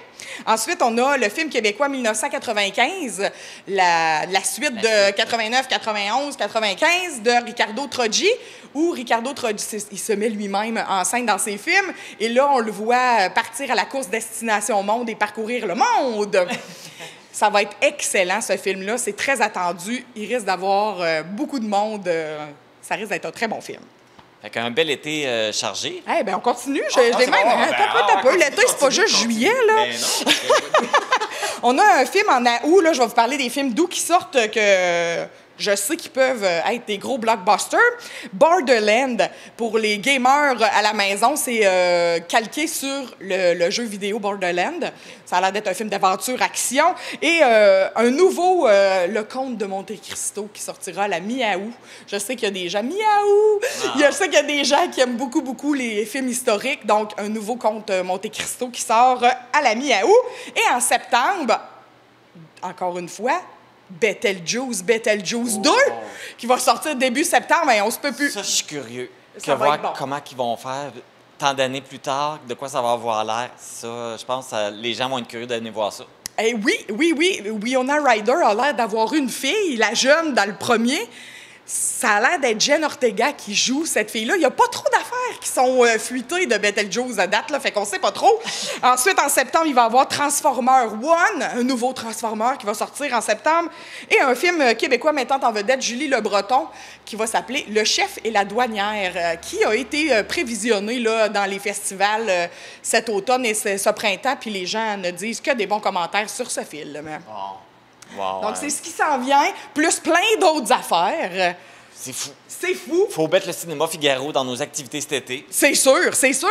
Ensuite, on a le film québécois 1995, la suite de 89, 91, 95 de Ricardo Troggi, où Ricardo Troggi, il se met lui-même en scène dans ses films. Et là, on le voit partir à la course Destination Monde et parcourir le monde. Ça va être excellent, ce film-là. C'est très attendu. Il risque d'avoir beaucoup de monde. Ça risque d'être un très bon film. Fait qu'un bel été chargé. Eh bien, on continue. Je l'ai même. T'as peu. L'été, c'est pas juste juillet, là. Ben non. On a un film en août, là. Je vais vous parler des films d'août qui sortent que je sais qu'ils peuvent être des gros blockbusters. Borderland, pour les gamers à la maison, c'est calqué sur le jeu vidéo Borderland. Ça a l'air d'être un film d'aventure-action. Et un nouveau Le Comte de Monte-Cristo qui sortira à la mi-août. Je sais qu'il y a des gens... Mi-août! Je sais qu'il y a des gens qui aiment beaucoup, beaucoup les films historiques. Donc, un nouveau Comte Monte-Cristo qui sort à la mi-août. Et en septembre, encore une fois... Betelgeuse 2, qui va sortir début septembre, et on se peut plus. Ça, je suis curieux Ça de va voir être bon. comment ils vont faire tant d'années plus tard, de quoi ça va avoir l'air, ça, je pense que les gens vont être curieux d'aller voir ça. Eh oui, Winona Ryder a l'air d'avoir une fille, la jeune dans le premier. Ça a l'air d'être Jen Ortega qui joue cette fille-là. Il n'y a pas trop d'affaires qui sont fuitées de Betelgeuse à date, là, fait qu'on sait pas trop. Ensuite, en septembre, il va y avoir Transformer One, un nouveau Transformer qui va sortir en septembre, et un film québécois mettant en vedette Julie Le Breton qui va s'appeler Le chef et la douanière, qui a été prévisionné là, dans les festivals cet automne et ce printemps, puis les gens ne disent que des bons commentaires sur ce film. Wow, Donc, c'est ce qui s'en vient, plus plein d'autres affaires. C'est fou. C'est fou. Faut mettre le cinéma Figaro dans nos activités cet été. C'est sûr.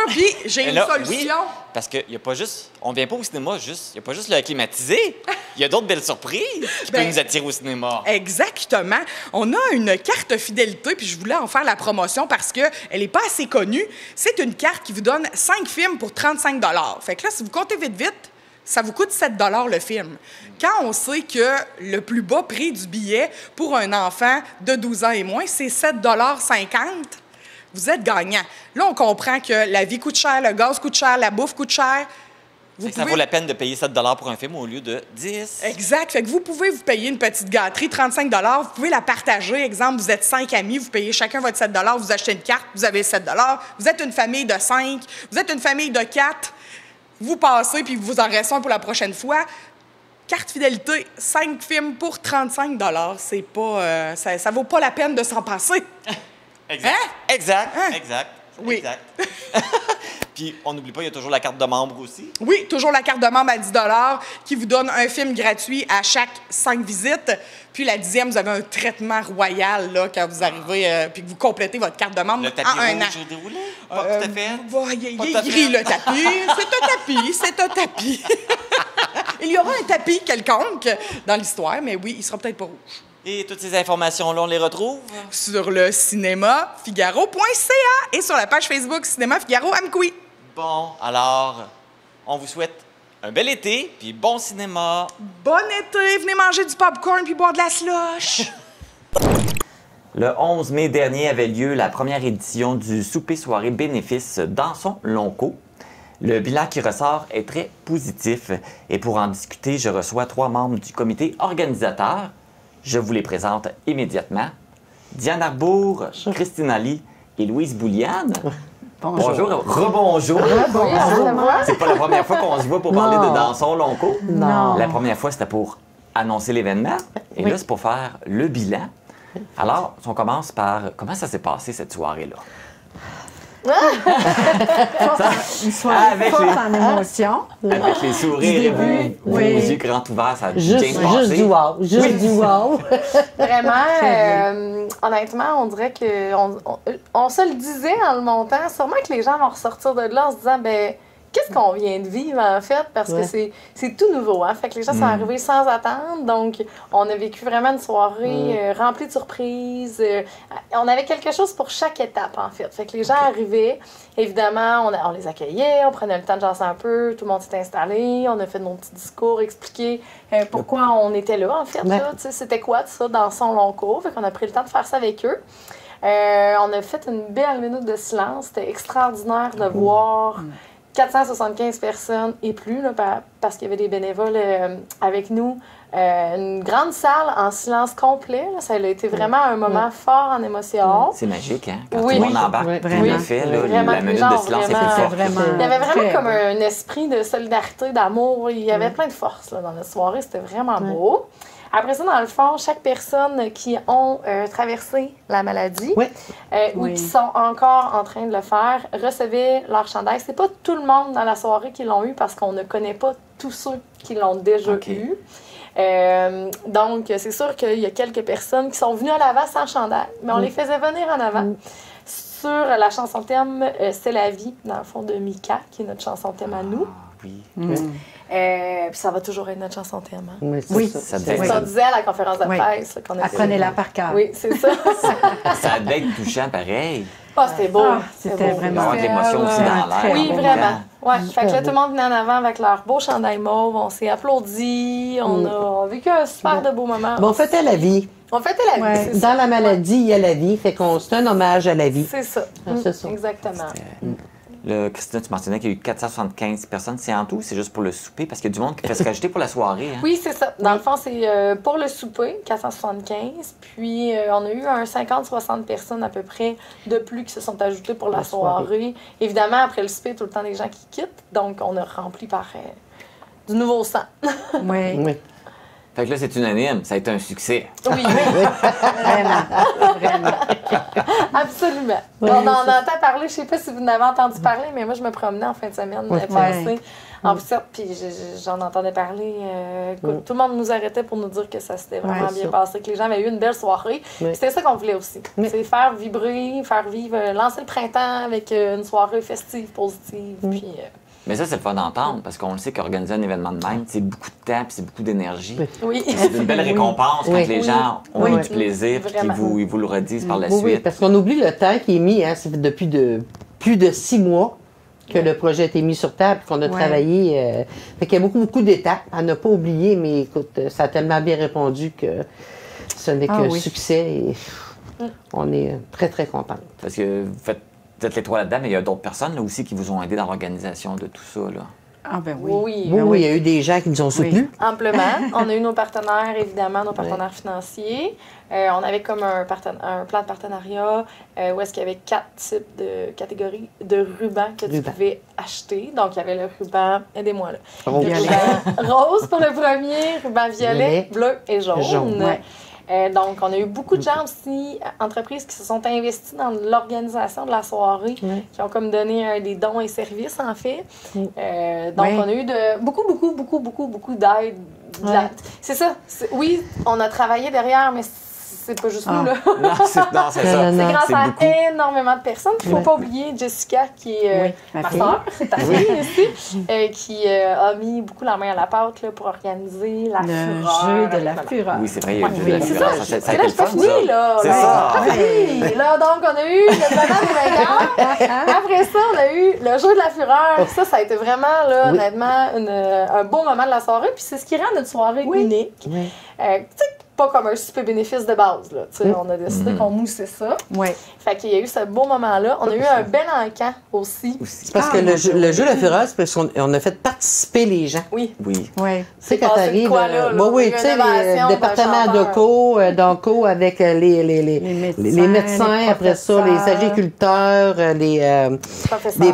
Puis, j'ai une solution. Oui, parce qu'il n'y a pas juste... On vient pas au cinéma juste... Il n'y a pas juste le climatisé. Il y a d'autres belles surprises qui peuvent nous attirer au cinéma. Exactement. On a une carte fidélité, puis je voulais en faire la promotion parce qu'elle n'est pas assez connue. C'est une carte qui vous donne 5 films pour 35 $. Fait que là, si vous comptez vite, ça vous coûte 7 $ le film. Quand on sait que le plus bas prix du billet pour un enfant de 12 ans et moins, c'est 7,50 $, vous êtes gagnant. Là, on comprend que la vie coûte cher, le gaz coûte cher, la bouffe coûte cher. Ça vaut la peine de payer 7 $ pour un film au lieu de 10. Exact. Fait que vous pouvez vous payer une petite gâterie, 35 $. Vous pouvez la partager. Exemple, vous êtes 5 amis, vous payez chacun votre 7 $, vous achetez une carte, vous avez 7 $. Vous êtes une famille de 5, vous êtes une famille de 4. Vous passez, puis vous en restez un pour la prochaine fois. Carte fidélité, 5 films pour 35 $. C'est pas... ça vaut pas la peine de s'en passer. Exact. Hein? Exact. Hein? Exact. Oui. Exact. Puis, on n'oublie pas, il y a toujours la carte de membre aussi. Oui, toujours la carte de membre à 10 $ qui vous donne un film gratuit à chaque 5 visites. Puis la 10e, vous avez un traitement royal là, quand vous arrivez puis que vous complétez votre carte de membre le tapis en un an. rouge est déroulé? Pas tout à fait. Il est gris, le tapis. C'est un tapis. Il y aura un tapis quelconque dans l'histoire, mais oui, il sera peut-être pas rouge. Et toutes ces informations-là, on les retrouve? Sur le cinémafigaro.ca et sur la page Facebook Cinéma Figaro Amqui. Bon, alors, on vous souhaite un bel été, puis bon cinéma. Bon été! Venez manger du popcorn puis boire de la slush! Le 11 mai dernier avait lieu la première édition du souper-soirée bénéfice Dansons Lonco. Le bilan qui ressort est très positif. Et pour en discuter, je reçois 3 membres du comité organisateur. Je vous les présente immédiatement. Diane Arbour, Christine Ali et Louise Bouliane. Bonjour. Rebonjour. C'est pas la première fois qu'on se voit pour parler de Dansons Lonco. Non. La première fois, c'était pour annoncer l'événement. Et là, c'est pour faire le bilan. Alors, on commence par... Comment ça s'est passé, cette soirée-là? Une soirée forte en émotion. Avec les sourires et vos yeux grands ouverts, ça a bien passé. Juste du wow. Juste du wow. Vraiment, honnêtement, on dirait on se le disait en le montant. Sûrement que les gens vont ressortir de là en se disant, ben qu'est-ce qu'on vient de vivre, en fait? Parce que c'est tout nouveau, hein? Fait que les gens sont arrivés sans attendre. Donc, on a vécu vraiment une soirée remplie de surprises. On avait quelque chose pour chaque étape, en fait. Fait que les gens arrivaient. Évidemment, on les accueillait, on prenait le temps de jaser un peu. Tout le monde s'est installé. On a fait nos petits discours, expliquer pourquoi on était là, en fait. Là, c'était quoi, ça, dans son long cours? Fait qu'on a pris le temps de faire ça avec eux. On a fait une belle minute de silence. C'était extraordinaire de voir... 475 personnes et plus, là, parce qu'il y avait des bénévoles avec nous. Une grande salle en silence complet. Là, ça a été vraiment un moment fort en émotion. C'est magique, hein? Quand tout le monde embarque, tout le fait, la minute de silence est plus forte. Il y avait vraiment comme un esprit de solidarité, d'amour. Il y avait plein de force là, dans notre soirée. C'était vraiment beau. Après ça, dans le fond, chaque personne qui ont traversé la maladie ou qui sont encore en train de le faire recevait leur chandail. C'est pas tout le monde dans la soirée qui l'ont eu parce qu'on ne connaît pas tous ceux qui l'ont déjà eu. Donc, c'est sûr qu'il y a quelques personnes qui sont venues à l'avant sans chandail, mais on les faisait venir en avant. Sur la chanson thème « C'est la vie », dans le fond, de Mika, qui est notre chanson thème à nous. Oui. Puis ça va toujours être notre chanson thème. Hein? Oui, c'est ce qu'on disait à la conférence de presse. Là, qu'on apprenez-la par cœur. Oui, c'est ça. Ça devait être touchant, pareil. C'était beau. C'était beau. vraiment... Il va y avoir de l'émotion aussi dans l'air. Oui, vraiment. Ouais. Fait que là, tout le monde venait en avant avec leur beau chandail mauve. On s'est applaudis. On a vécu un super de beau moment. Bon, on fêtait la vie. On fêtait la vie, c'est dans ça. la maladie, il y a la vie. Fait qu'on c'est un hommage à la vie. C'est ça. C'est ça. Exactement. Là, Christina, tu mentionnais qu'il y a eu 475 personnes. C'est en tout ou c'est juste pour le souper? Parce qu'il y a du monde qui fait se rajouter pour la soirée. Hein? Oui, c'est ça. Dans le fond, c'est pour le souper, 475. Puis, on a eu un 50-60 personnes à peu près de plus qui se sont ajoutées pour la soirée. Évidemment, après le souper, tout le temps des gens qui quittent. Donc, on a rempli par du nouveau sang. Oui. Fait que là, c'est unanime. Ça a été un succès. Oui, Vraiment. absolument. Oui, On en entend parler. Je ne sais pas si vous en avez entendu parler, mais moi, je me promenais en fin de semaine passée. En plus, puis j'en entendais parler. Tout le monde nous arrêtait pour nous dire que ça s'était vraiment bien passé, que les gens avaient eu une belle soirée. C'était ça qu'on voulait aussi. C'est faire vibrer, faire vivre, lancer le printemps avec une soirée festive, positive. Puis, Mais ça, c'est le fun d'entendre, parce qu'on le sait qu'organiser un événement de même, c'est beaucoup de temps, puis c'est beaucoup d'énergie. oui. C'est une belle récompense quand les gens ont eu du plaisir, puis qu'ils vous le redisent par la suite. Oui, parce qu'on oublie le temps qui est mis. Hein, ça fait depuis plus de 6 mois que le projet a été mis sur table, qu'on a travaillé. Fait qu'il y a beaucoup d'étapes à ne pas oublier, mais écoute, ça a tellement bien répondu que ce n'est qu'un succès et on est très, très contents. Parce que vous êtes les trois là-dedans, mais il y a d'autres personnes là, aussi qui vous ont aidé dans l'organisation de tout ça. Là. Ah ben oui. Oui, il y a eu des gens qui nous ont soutenus. Amplement. On a eu nos partenaires, évidemment, nos partenaires financiers. On avait comme un plan de partenariat où est-ce qu'il y avait 4 types de catégories de rubans que tu pouvais acheter. Donc, il y avait le ruban, aidez-moi là, le ruban rose pour le premier, ruban violet, bleu et jaune. Donc, on a eu beaucoup de gens aussi, entreprises qui se sont investies dans l'organisation de la soirée, qui ont comme donné des dons et services, en fait. Donc, on a eu beaucoup d'aide. C'est ça. Oui, on a travaillé derrière, mais c'est pas juste nous, là. Non, c'est ça. C'est grâce à énormément de personnes. Il ne faut pas oublier Jessica, qui est ma soeur, ta fille aussi, qui a mis beaucoup la main à la pâte là, pour organiser la fureur. Le jeu de la fureur. Oui, c'est vrai, il y a eu le jeu de la fureur. C'est là, c'est pas fini, là. C'est ça. Là, donc, on a eu le bonheur des vainqueurs. Après ça, on a eu le jeu de la fureur. Ça a été vraiment, là, honnêtement, un beau moment de la soirée. Puis c'est ce qui rend notre soirée unique. Tu sais, pas comme un super bénéfice de base. Là. On a décidé qu'on moussait ça. Fait qu'il y a eu ce beau moment-là. On a eu un bel encan aussi. C'est parce que le jeu de la fureur, c'est parce qu'on a fait participer les gens. Oui. Oui. Tu sais, quand t'arrives... Oui, tu sais, le département d'Onco avec les médecins, après ça, les agriculteurs, les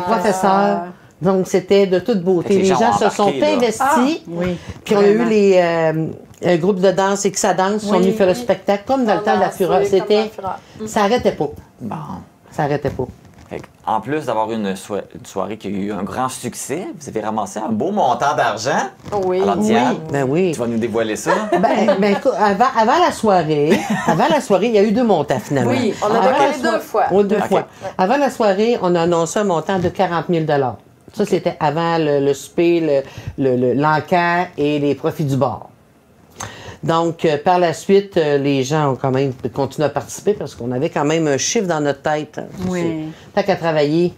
professeurs. Donc, c'était de toute beauté. Les gens se sont investis. Puis on a eu un groupe de danse et que ça danse, sont venus faire le spectacle, comme dans le temps de la fureur. C'était... Ça n'arrêtait pas. Bon. Ça n'arrêtait pas. En plus d'avoir une soirée qui a eu un grand succès, vous avez ramassé un beau montant d'argent. Oui. Alors, Diane, tu vas nous dévoiler ça? Écoute, avant la soirée, il y a eu 2 montants, finalement. Oui, on a dévoilé 2 fois. Oui, 2 fois. Avant la soirée, on a annoncé un montant de 40 000 Ça, c'était avant le souper, l'encan et les profits du bar. Donc, par la suite, les gens ont quand même continué à participer parce qu'on avait quand même un chiffre dans notre tête. Oui. Tant qu'à travailler.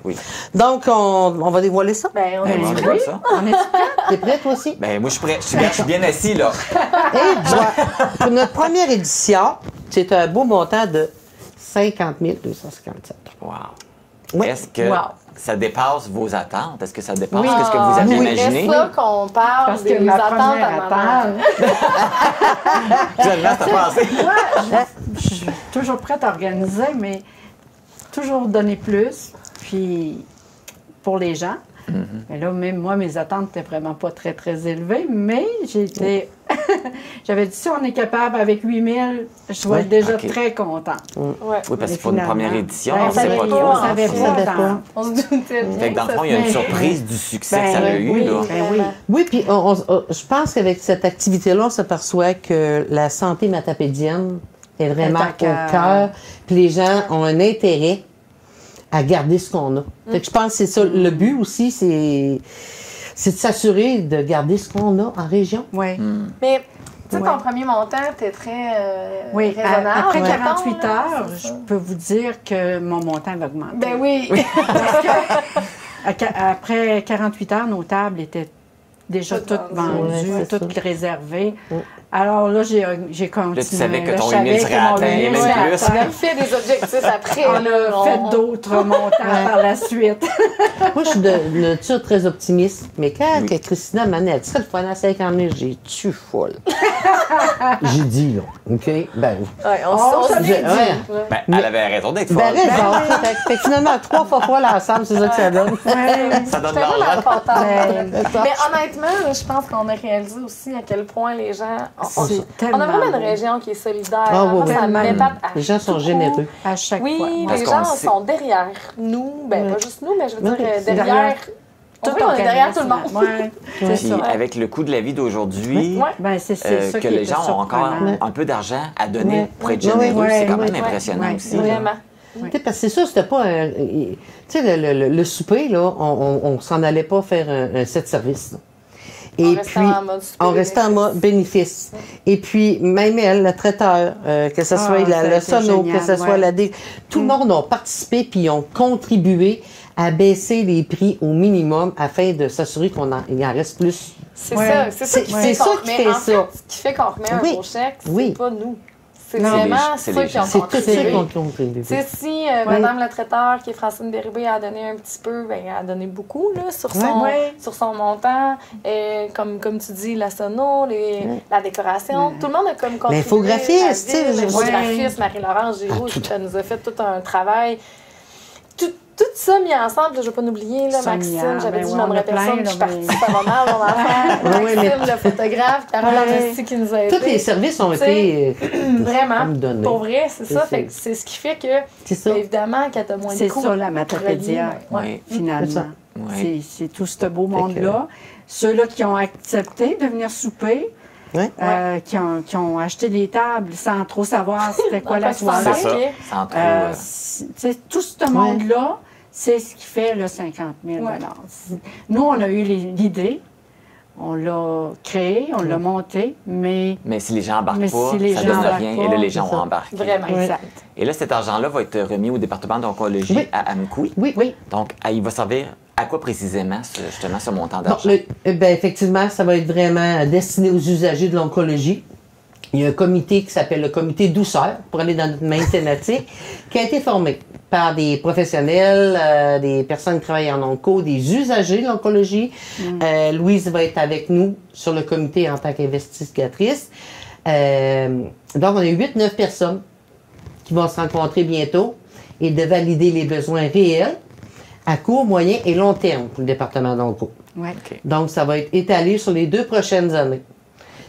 Oui. Donc, on va dévoiler ça. On est prêt. On est prêt? T'es prêt, toi aussi? Moi, je suis prêt. Je suis bien assis, là. Et pour notre première édition, c'est un beau montant de 50 257. Wow. Oui. Est-ce que ça dépasse vos attentes? Est-ce que ça dépasse ce que vous aviez imaginé? C'est ça qu'on parle parce que ma première attente. Finalement, t'as pensé? Je suis toujours prête à organiser, mais toujours donner plus, puis pour les gens. Mais là, même moi, mes attentes n'étaient vraiment pas très, très élevées, mais j'avais dit, si on est capable avec 8 000, je vais être déjà très contente. Oui, parce que pour une première édition, on ne savait sait pas trop. On savait pas. On se doutait bien. Fait que dans le fond, il y a une surprise du succès que ça a eu. Là. Oui, puis je pense qu'avec cette activité-là, on s'aperçoit que la santé matapédienne est vraiment au cœur, puis les gens ont un intérêt à garder ce qu'on a. Fait que je pense que c'est ça. Le but aussi, c'est de s'assurer de garder ce qu'on a en région. Oui. Mais, tu sais, ton premier montant était très raisonnable. Après 48 heures, je peux vous dire que mon montant va augmenter. Ben oui. Parce que, après 48 heures, nos tables étaient déjà toutes vendues, Ouais, c'est toutes ça. réservées. Alors là, j'ai continué. Là, tu savais que Là, ton je savais 8000 serait que mon atteint, 8000 même serait plus. atteint. On a fait des objectifs après. On a fait d'autres montants par la suite. Moi, je suis de nature très optimiste, mais quand que Christina m'a dit, elle dit, ça, le fois à 50 000, j'ai tué folle. J'ai dit, là, OK? Ben, Ouais, on se dit. ouais. Ben, elle avait raison d'être folle. ben, raison. Fait que finalement, 3 fois folle ensemble, c'est ça que ça donne. Ça donne de Tellement l'argent. important. Mais honnêtement, je pense qu'on a réalisé aussi à quel point les gens. On a vraiment une région qui est solidaire. Ah, oui, Ça oui. m'épate à Les gens sont tout généreux. À chaque fois. Oui, Parce les qu'on gens le sait. sont derrière nous. Ben, pas juste nous, mais je veux dire, c'est derrière. On est derrière tout le monde. Ouais, c'est Puis ça. avec le coût de la vie d'aujourd'hui, Ouais. Ben, c'est ça que qui les était gens ont encore surprenant. un peu d'argent à donner Ouais. pour être Ouais, généreux, ouais, c'est quand même ouais, impressionnant ouais, aussi. Vraiment. Tu sais, parce que c'est sûr, c'était pas un. Tu sais, le souper, là, on s'en allait pas faire un set service. Là. Et restait puis, en mode souper on restait en mode bénéfice. Et puis, même elle, le traiteur, que ce soit ça a le été sono, génial, que ce soit ouais. tout le monde a participé puis ont contribué à baisser les prix au minimum afin de s'assurer il en reste plus. C'est Ouais. ça. C'est ça qui C'est fait ça qu'on qui remet. fait En ça. fait, ce qui fait qu'on remet un Oui. beau chèque, c'est Oui. pas nous. C'est Non. vraiment C'est ceux les qui ont gens. C'est tout ça contribué. qu'on contribue. Tu sais, si Madame le traiteur, qui est Francine Bérubé, a donné un petit peu, ben, elle a donné beaucoup là, sur son montant. Comme tu dis, la sono, la décoration. Tout le monde a comme contribué. L'infographiste, La ville, tu sais, l'infographiste, Marie-Laurence Giroux, ça nous a fait tout un travail. Tout ça mis ensemble, je ne vais pas n'oublier, là, Sonia, Maxime, j'avais ben dit ouais, je on a nommerais plein, personne, là, puis je suis mais- partie, ça va mal, mon enfant. Oui, Maxime, le photographe, Carole Amnesty qui nous a aidés. Tous les services ont T'sais, été Vraiment, comme donnés. pour vrai, c'est ça. C'est- Fait que c'est ce qui fait que, C'est ça. évidemment, quand t'as moins de C'est coûts. ça, la matopédia, Oui. finalement. C'est ça. Oui. C'est tout ce beau monde-là. Ceux-là qui ont accepté de venir souper, Ouais. qui ont acheté des tables sans trop savoir c'était quoi la C'est ça. soirée. C'est ça. Ok. Sans trop, Tu sais, tout ce monde-là, c'est ce qui fait le 50 000 Nous, on a eu l'idée, on l'a créé, on l'a monté, mais Mais si les gens embarquent Mais pas, si les ça gens donne embarquent rien. pas, Et là, les gens c'est ont ça. embarqué. Vraiment. exact. Et là, cet argent-là va être remis au département d'oncologie Oui. à Amkoui. Oui. Donc, il va servir à quoi précisément, justement, ce montant Bon, d'argent? ben, effectivement, ça va être vraiment destiné aux usagers de l'oncologie. Il y a un comité qui s'appelle le comité douceur, pour aller dans notre même thématique, qui a été formé par des professionnels, des personnes qui travaillent en onco, des usagers de l'oncologie. Louise va être avec nous sur le comité en tant qu'investigatrice. Donc, on a 8-9 personnes qui vont se rencontrer bientôt et de valider les besoins réels à court, moyen et long terme pour le département d'onco. Ouais. Donc, ça va être étalé sur les 2 prochaines années.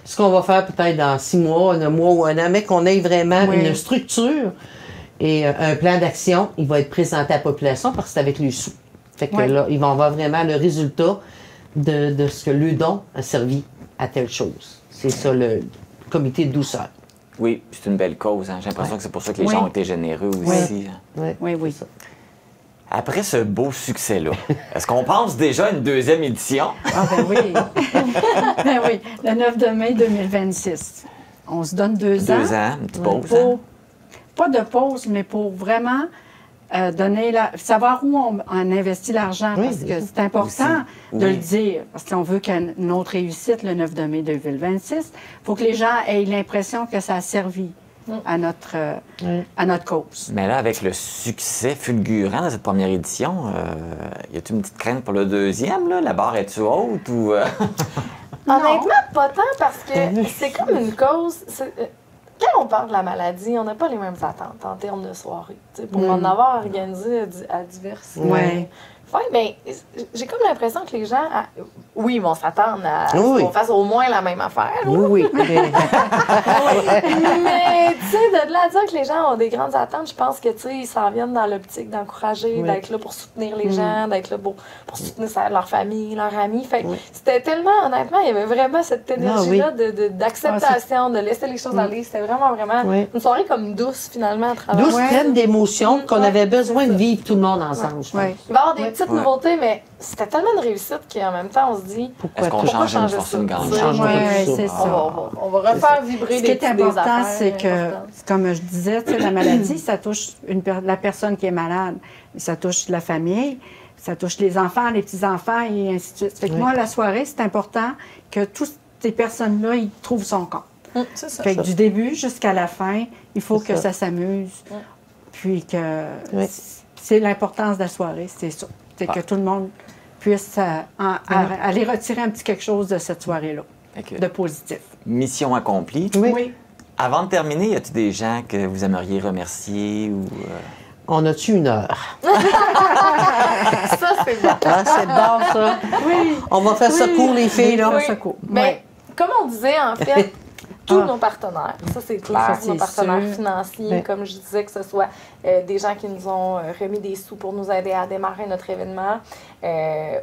Ce qu'on va faire peut-être dans 6 mois, 1 mois ou 1 an, mais qu'on ait vraiment une structure et un plan d'action, il va être présenté à la population parce que c'est avec les sous. Fait que là, ils vont avoir vraiment le résultat de ce que le don a servi à telle chose. C'est ça le comité de douceur. Oui, c'est une belle cause. Hein. J'ai l'impression que c'est pour ça que les Oui. gens ont été généreux aussi. hein. Oui. Après ce beau succès-là, est-ce qu'on pense déjà à une deuxième édition? Ah, ben oui. Ben oui, le 9 de mai 2026. On se donne 2 ans. 2 ans, une petite pause. Pour, hein? pas de pause, mais pour vraiment savoir où on investit l'argent, parce que c'est important de le dire, parce qu'on veut qu'une autre réussite le 9 de mai 2026, il faut que les gens aient l'impression que ça a servi à notre cause. Mais là, avec le succès fulgurant de cette première édition, y a-t-il une petite crainte pour le deuxième? Là? La barre est-tu haute ou... Honnêtement, pas tant, parce que c'est comme une cause. Quand on parle de la maladie, on n'a pas les mêmes attentes en termes de soirée. T'sais, pour en avoir organisé à diverses fins, mais j'ai comme l'impression que les gens, oui, ils vont s'attendre à ce qu'on fasse au moins la même affaire. Oui. Mais tu sais, de là à dire que les gens ont des grandes attentes, je pense que tu sais, ils s'en viennent dans l'optique d'encourager, d'être là pour soutenir les gens, d'être là pour soutenir leur famille, leurs amis. Fait que c'était tellement, honnêtement, il y avait vraiment cette énergie-là d'acceptation, de laisser les choses aller. C'était vraiment une soirée comme douce, finalement, à travers. Douce, pleine d'émotions qu'on avait besoin de vivre tout le monde ensemble, je pense. Il va y avoir des petites nouveautés, mais c'était tellement une réussite qu'en même temps, on se dit... Est-ce qu'on change une fortune grande? C'est ça. On va refaire vibrer Ce qui est important, c'est que, importantes. comme je disais, la maladie, ça touche la personne qui est malade, ça touche la famille, ça touche les enfants, les petits-enfants et ainsi de suite. Fait que moi, la soirée, c'est important que toutes ces personnes-là, ils trouvent son compte. C'est ça. Fait que du début jusqu'à la fin, il faut que ça s'amuse. Puis que c'est l'importance de la soirée, c'est ça. C'est que tout le monde puisse aller retirer un petit quelque chose de cette soirée-là, de positif. Mission accomplie. Oui. Avant de terminer, y a-t-il des gens que vous aimeriez remercier ou... On a-tu 1 heure? Ça, c'est bon. Ah, c'est bon, ça. Oui. On va faire ça court, les filles, là. Mais, comme on disait, en fait, tous nos partenaires, ça c'est clair, Ça, nos partenaires sûr. financiers, comme je disais, que ce soit des gens qui nous ont remis des sous pour nous aider à démarrer notre événement,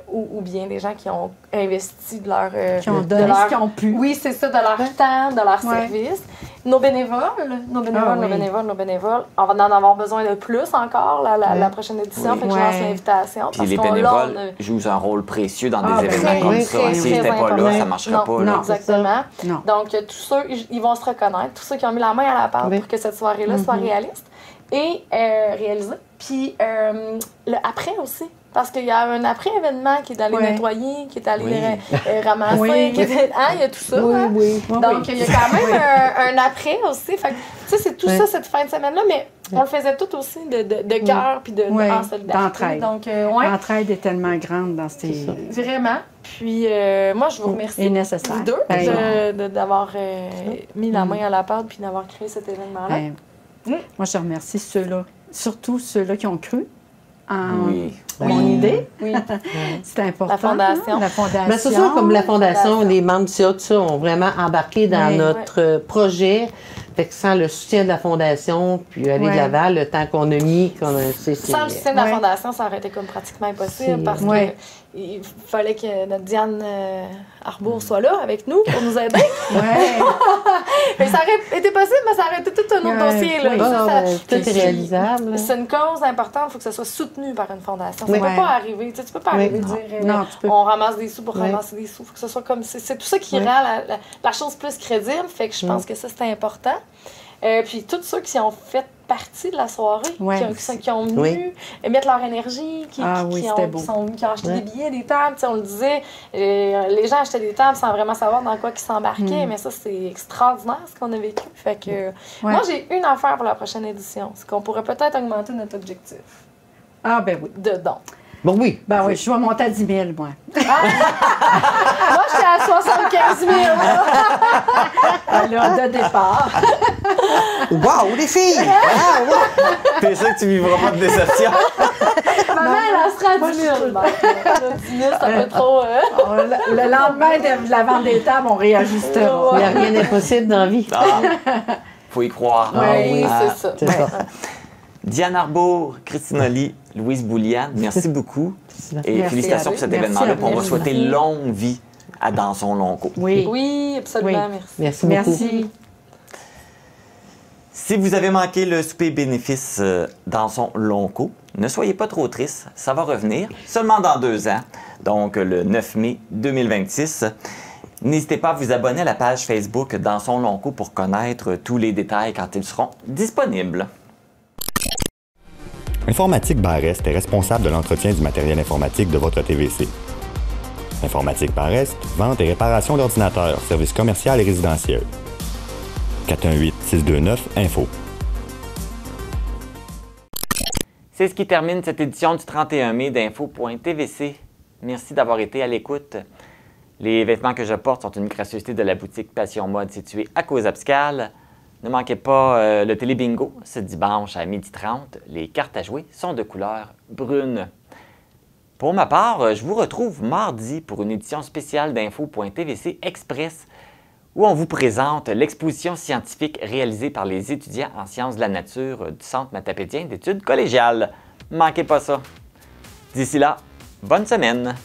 ou bien des gens qui ont investi de leur... Qui ont donné ce qu'ils ont pu. Oui, c'est ça, de leur temps, de leur service. Nos bénévoles, on va en avoir besoin de plus encore la prochaine édition, fait que je lance l'invitation. Puis les bénévoles jouent un rôle précieux dans des événements comme ça. S'ils n'étaient pas là, ça ne marcherait pas. Non, exactement. Donc, tous ceux, ils vont se reconnaître, tous ceux qui ont mis la main à la pâte pour que cette soirée-là soit réaliste et réalisée. Puis le après aussi. Parce qu'il y a un après-événement qui est d'aller nettoyer, qui est d'aller ramasser, qui est... il y a tout ça. Donc, il y a quand même un après aussi. Fait que, tu sais, c'est tout ça cette fin de semaine-là, mais on le faisait tout aussi de cœur puis en solidarité. D'entraide. Donc, l'entraide est tellement grande dans ces... Vraiment. Puis, moi, je vous remercie vous deux d'avoir mis la main à la pâte puis d'avoir créé cet événement-là. Moi, je remercie ceux-là, surtout ceux-là qui ont cru en mon idée. C'est important. La fondation. La fondation. Mais c'est sûr, comme la fondation, les membres du CA, tout ça, ont vraiment embarqué dans notre projet. Fait que sans le soutien de la fondation, puis aller de l'avant, le temps qu'on a mis... Sans le soutien de la fondation, ça aurait été comme pratiquement impossible parce que il fallait que notre Diane Arbour soit là avec nous pour nous aider. Mais ça aurait été possible, mais ça aurait été tout un autre dossier. Là. Tout est réalisable. C'est une cause importante, il faut que ça soit soutenu par une fondation. Ça ne peut pas arriver. Tu peux pas arriver et dire on ramasse des sous pour ramasser des sous. Il faut que ce soit comme... C'est tout ça qui rend la chose plus crédible. Fait que je pense que ça, c'est important. Puis tous ceux qui ont fait partie de la soirée, qui ont venu mettre leur énergie, qui ont acheté des billets, des tables, on le disait, les gens achetaient des tables sans vraiment savoir dans quoi ils s'embarquaient, mais ça, c'est extraordinaire ce qu'on a vécu. Fait que moi, j'ai une affaire pour la prochaine édition, c'est qu'on pourrait peut-être augmenter notre objectif. Ah, ben oui. De dons. Bon, oui. Ben oui, je vais monter à 10 000, moi. Moi, je suis à 75 000. Alors, de départ. Wow, les filles! T'es sûr que tu vivras pas de déception? Maman, elle sera à 10 000. 10 000, c'est un peu trop... Le lendemain de la vente des tables, on réajustera. Il n'y a rien d'impossible dans la vie. Faut y croire. Oui, c'est ça. Diane Arbour, Christine Oli, Louise Boulian, merci beaucoup. Et félicitations pour cet événement-là. On va souhaiter longue vie à Dansons Lonco. Oui, absolument. Merci beaucoup. Si vous avez manqué le souper bénéfice Dansons Lonco, ne soyez pas trop triste, ça va revenir seulement dans 2 ans, donc le 9 mai 2026. N'hésitez pas à vous abonner à la page Facebook Dansons Lonco pour connaître tous les détails quand ils seront disponibles. Informatique Barrest est responsable de l'entretien du matériel informatique de votre TVC. Informatique Barrest, vente et réparation d'ordinateurs, services commerciaux et résidentiels. 418-629-INFO. C'est ce qui termine cette édition du 31 mai d'Info.tvc. Merci d'avoir été à l'écoute. Les vêtements que je porte sont une gracieuseté de la boutique Passion Mode située à Cause-Abscale. Ne manquez pas le télé-bingo ce dimanche à 12h30. Les cartes à jouer sont de couleur brune. Pour ma part, je vous retrouve mardi pour une édition spéciale d'Info.tvc Express où on vous présente l'exposition scientifique réalisée par les étudiants en sciences de la nature du Centre matapédien d'études collégiales. Ne manquez pas ça. D'ici là, bonne semaine!